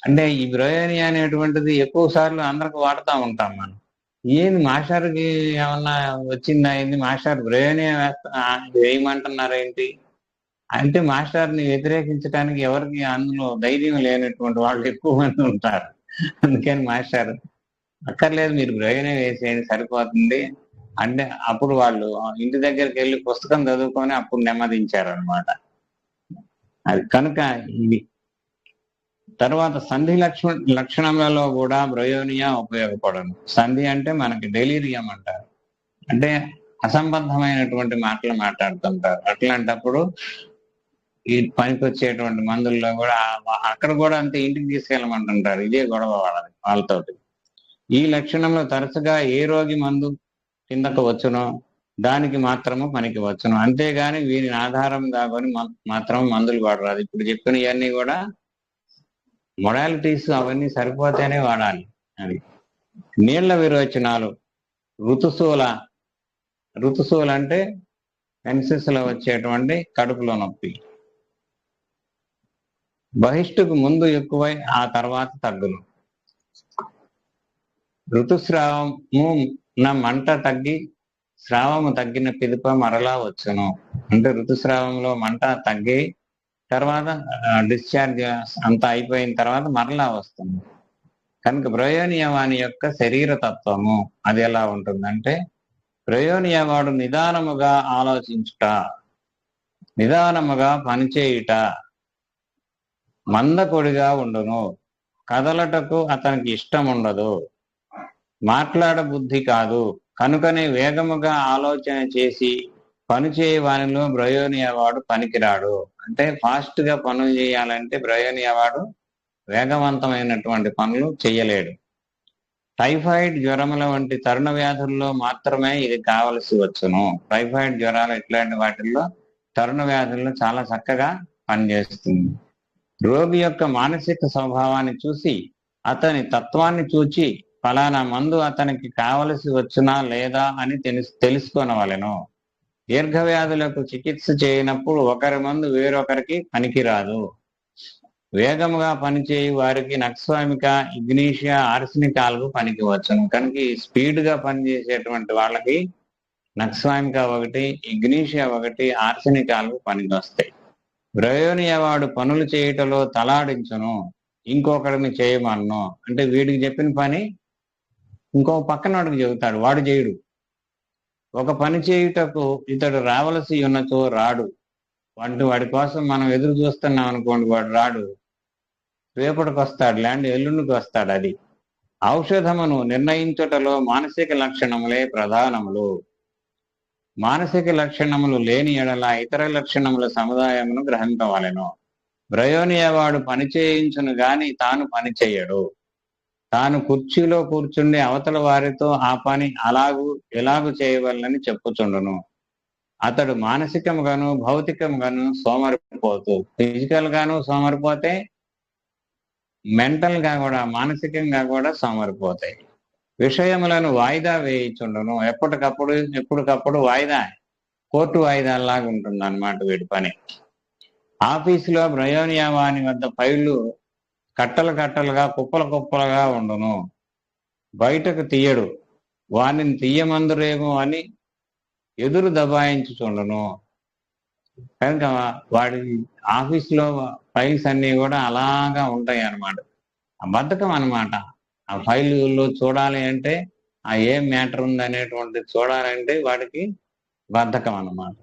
అంటే ఈ బ్రయోనియా అనేటువంటిది ఎక్కువ సార్లు అందరికి వాడుతూ ఉంటాం మనం. ఏంది మాస్టర్కి ఏమన్నా వచ్చిందా ఏంది, మాస్టర్ బ్రయోనియా వేయమంటున్నారేంటి అంటే, మాస్టర్ని వ్యతిరేకించడానికి ఎవరికి అందులో ధైర్యం లేనటువంటి వాళ్ళు ఎక్కువ మంది ఉంటారు. అందుకని మాస్టర్ అక్కర్లేదు, మీరు బ్రయోనియా వేసేయండి సరిపోతుంది అంటే, అప్పుడు వాళ్ళు ఇంటి దగ్గరికి వెళ్ళి పుస్తకం చదువుకొని అప్పుడు నెమ్మదించారు అనమాట. అది కనుక ఇది. తర్వాత సంధి లక్షణములలో కూడా బ్రయోనియా ఉపయోగపడను. సంధి అంటే మనకి డెలీరియం అంటారు, అంటే అసంబద్ధమైనటువంటి మాటలు మాట్లాడుతుంటారు. అట్లాంటప్పుడు ఈ పనికి వచ్చేటువంటి మందుల్లో కూడా అక్కడ కూడా అంతే, ఇంటికి తీసుకెళ్ళమంటుంటారు. ఇదే గొడవ వాళ్ళతోటి. ఈ లక్షణంలో తరచుగా ఏ రోగి మందు కిందకు వచ్చునో దానికి మాత్రము పనికి వచ్చును, అంతేగాని వీరిని ఆధారం కాకొని మాత్రం మందులు వాడరాదు. ఇప్పుడు చెప్పిన ఇవన్నీ కూడా మొడాలిటీస్ అవన్నీ సరిపోతేనే వాడాలి. అది నీళ్ల విరోచనాలు, ఋతుశూల అంటే మెన్సెస్ లో వచ్చేటువంటి కడుపులో నొప్పి, బహిష్టుకు ముందు ఎక్కువై ఆ తర్వాత తగ్గును. ఋతుస్రావము నా మంట తగ్గి స్రావము తగ్గిన పిదప మరలా వచ్చును. అంటే ఋతుస్రావంలో మంట తగ్గి తర్వాత డిశ్చార్జ్ అంతా అయిపోయిన తర్వాత మరలా వస్తుంది. కనుక బ్రయోనియా వాని యొక్క శరీర తత్వము అది ఎలా ఉంటుందంటే, బ్రయోనియా వాడు నిదానముగా ఆలోచించుట, నిదానముగా పనిచేయుట, మందకొడిగా ఉండును, కదలటకు అతనికి ఇష్టం ఉండదు, మాట్లాడ బుద్ధి కాదు, కనుకనే వేగముగా ఆలోచన చేసి పనిచేయ వానిలో బ్రయోనియా వాడు పనికిరాడు. అంటే ఫాస్ట్ గా పనులు చేయాలంటే బ్రయోనియా వాడు వేగవంతమైనటువంటి పనులు చేయలేడు. టైఫాయిడ్ జ్వరముల వంటి తరుణ వ్యాధుల్లో మాత్రమే ఇది కావలసి వచ్చును. టైఫాయిడ్ జ్వరాలు ఇట్లాంటి వాటిల్లో తరుణ వ్యాధుల్లో చాలా చక్కగా పనిచేస్తుంది. రోగి యొక్క మానసిక స్వభావాన్ని చూసి, అతని తత్వాన్ని చూచి ఫలానా మందు అతనికి కావలసి వచ్చునా లేదా అని తెలుసుకొనవలెను. దీర్ఘవ్యాధులకు చికిత్స చేయనప్పుడు ఒకరి మందు వేరొకరికి పనికిరాదు. వేగముగా పనిచేయి వారికి నక్స్వామిక, ఇగ్నీషియా, ఆర్సెనికాలకు పనికి వచ్చును. కనుక ఈ స్పీడ్ గా పనిచేసేటువంటి వాళ్ళకి నక్స్వామిక ఒకటి, ఇగ్నీషియా ఒకటి, ఆర్సెనికాలకు పనికి వస్తాయి. బ్రయోనియా వాడు పనులు చేయుటలో తలాడించును, ఇంకొకరిని చేయమన్ను. అంటే వీడికి చెప్పిన పని ఇంకో పక్కన వాడికి చెబుతాడు, వాడు చేయడు. ఒక పని చేయుటకు ఇతడు రావలసి ఉన్నచో రాడు. వాడి కోసం మనం ఎదురు చూస్తున్నాం అనుకోండి, వాడు రాడు, రేపటికి వస్తాడు, లేదంటే ఎల్లుండికి వస్తాడు. అది ఔషధమును నిర్ణయించుటలో మానసిక లక్షణములే ప్రధానములు. మానసిక లక్షణములు లేని ఎడల ఇతర లక్షణముల సముదాయమును గ్రహింపవలెను. బ్రయోనియవాడు పని చేయించును గాని తాను పని చెయ్యడు. తాను కుర్చీలో కూర్చుండి అవతల వారితో ఆ పని ఎలాగు చేయవలనని చెప్పుచుండును. అతడు మానసికముగాను భౌతికముగాను సోమరిపోతూ, ఫిజికల్ గాను సోమరిపోతే, మెంటల్ గా కూడా మానసికంగా కూడా సోమరిపోతాయి. విషయములను వాయిదా వేయిచుండును. ఎప్పటికప్పుడు వాయిదా, కోర్టు వాయిదాలాగా ఉంటుంది అన్నమాట వీడి పని. ఆఫీసులో బ్రయోనియావాని వద్ద ఫైళ్లు కట్టలుగా కుప్పలుగా ఉండును. బయటకు తీయడు. వానిని తీయమందురేమో అని ఎదురు దబాయించుచుండును. కనుక వాడి ఆఫీసులో ఫైల్స్ అన్ని కూడా అలాగా ఉంటాయి అన్నమాట. ఆ బద్ధకం అన్నమాట. ఆ ఫైల్లో చూడాలి అంటే, ఆ ఏం మ్యాటర్ ఉందనేటువంటిది చూడాలంటే వాడికి బద్ధకం అన్నమాట.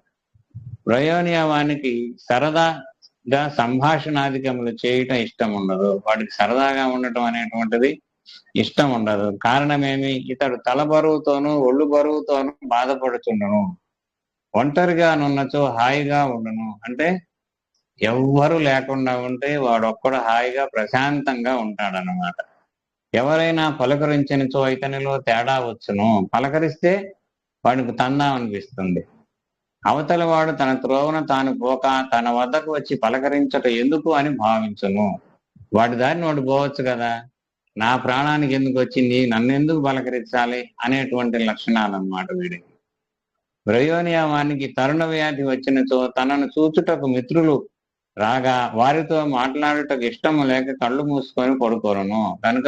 బ్రయోనియా వానికి సరదాగా సంభాషణాధికములు చేయటం ఇష్టం ఉండదు. వాడికి సరదాగా ఉండటం అనేటువంటిది ఇష్టం ఉండదు. కారణమేమి? ఇతడు తల బరువుతోనూ ఒళ్ళు బరువుతోనూ బాధపడుచుండును. ఒంటరిగా నున్నచో హాయిగా ఉండును. అంటే ఎవ్వరు లేకుండా ఉంటే వాడొక్కడు హాయిగా ప్రశాంతంగా ఉంటాడనమాట. ఎవరైనా పలకరించినచో ఇతనిలో తేడా వచ్చును. పలకరిస్తే వాడికి తందామనిపిస్తుంది. అవతల వాడు తన త్రోవన తాను పోక తన వద్దకు వచ్చి పలకరించట ఎందుకు అని భావించును. వాడి దారిని వాడు పోవచ్చు కదా, నా ప్రాణానికి ఎందుకు వచ్చింది, నన్నెందుకు పలకరించాలి అనేటువంటి లక్షణాలన్నమాట వీడికి. బ్రయోనియా వానికి తరుణ వ్యాధి వచ్చినచో తనను చూచుటకు మిత్రులు రాగా వారితో మాట్లాడుటకు ఇష్టము లేక కళ్ళు మూసుకొని పడుకోరును. కనుక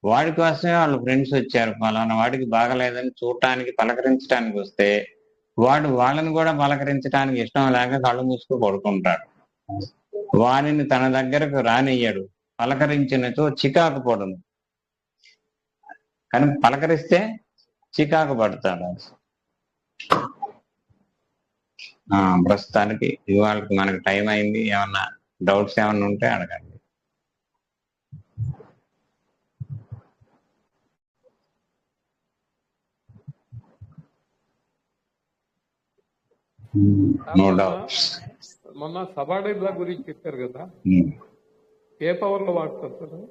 వాడి కోసమే వాళ్ళ ఫ్రెండ్స్ వచ్చారు, పలానా వాడికి బాగలేదని చూడటానికి పలకరించడానికి వస్తే వాడు వాళ్ళని కూడా పలకరించడానికి ఇష్టం లేక కళ్ళు మూసుకు పడుకుంటాడు. వారిని తన దగ్గరకు రానియ్యడు. పలకరించినచో చికాకు పడును. కానీ పలకరిస్తే చికాకు పడతాడు. ప్రస్తుతానికి ఇవాళకి మనకు టైం అయింది. ఏమన్నా డౌట్స్ ఏమన్నా ఉంటే అడగండి. No doubts. మొన్న సబార్డిన్ల గురించి చెప్పారు కదా, ఏ పవర్ లో వాడతారు సార్?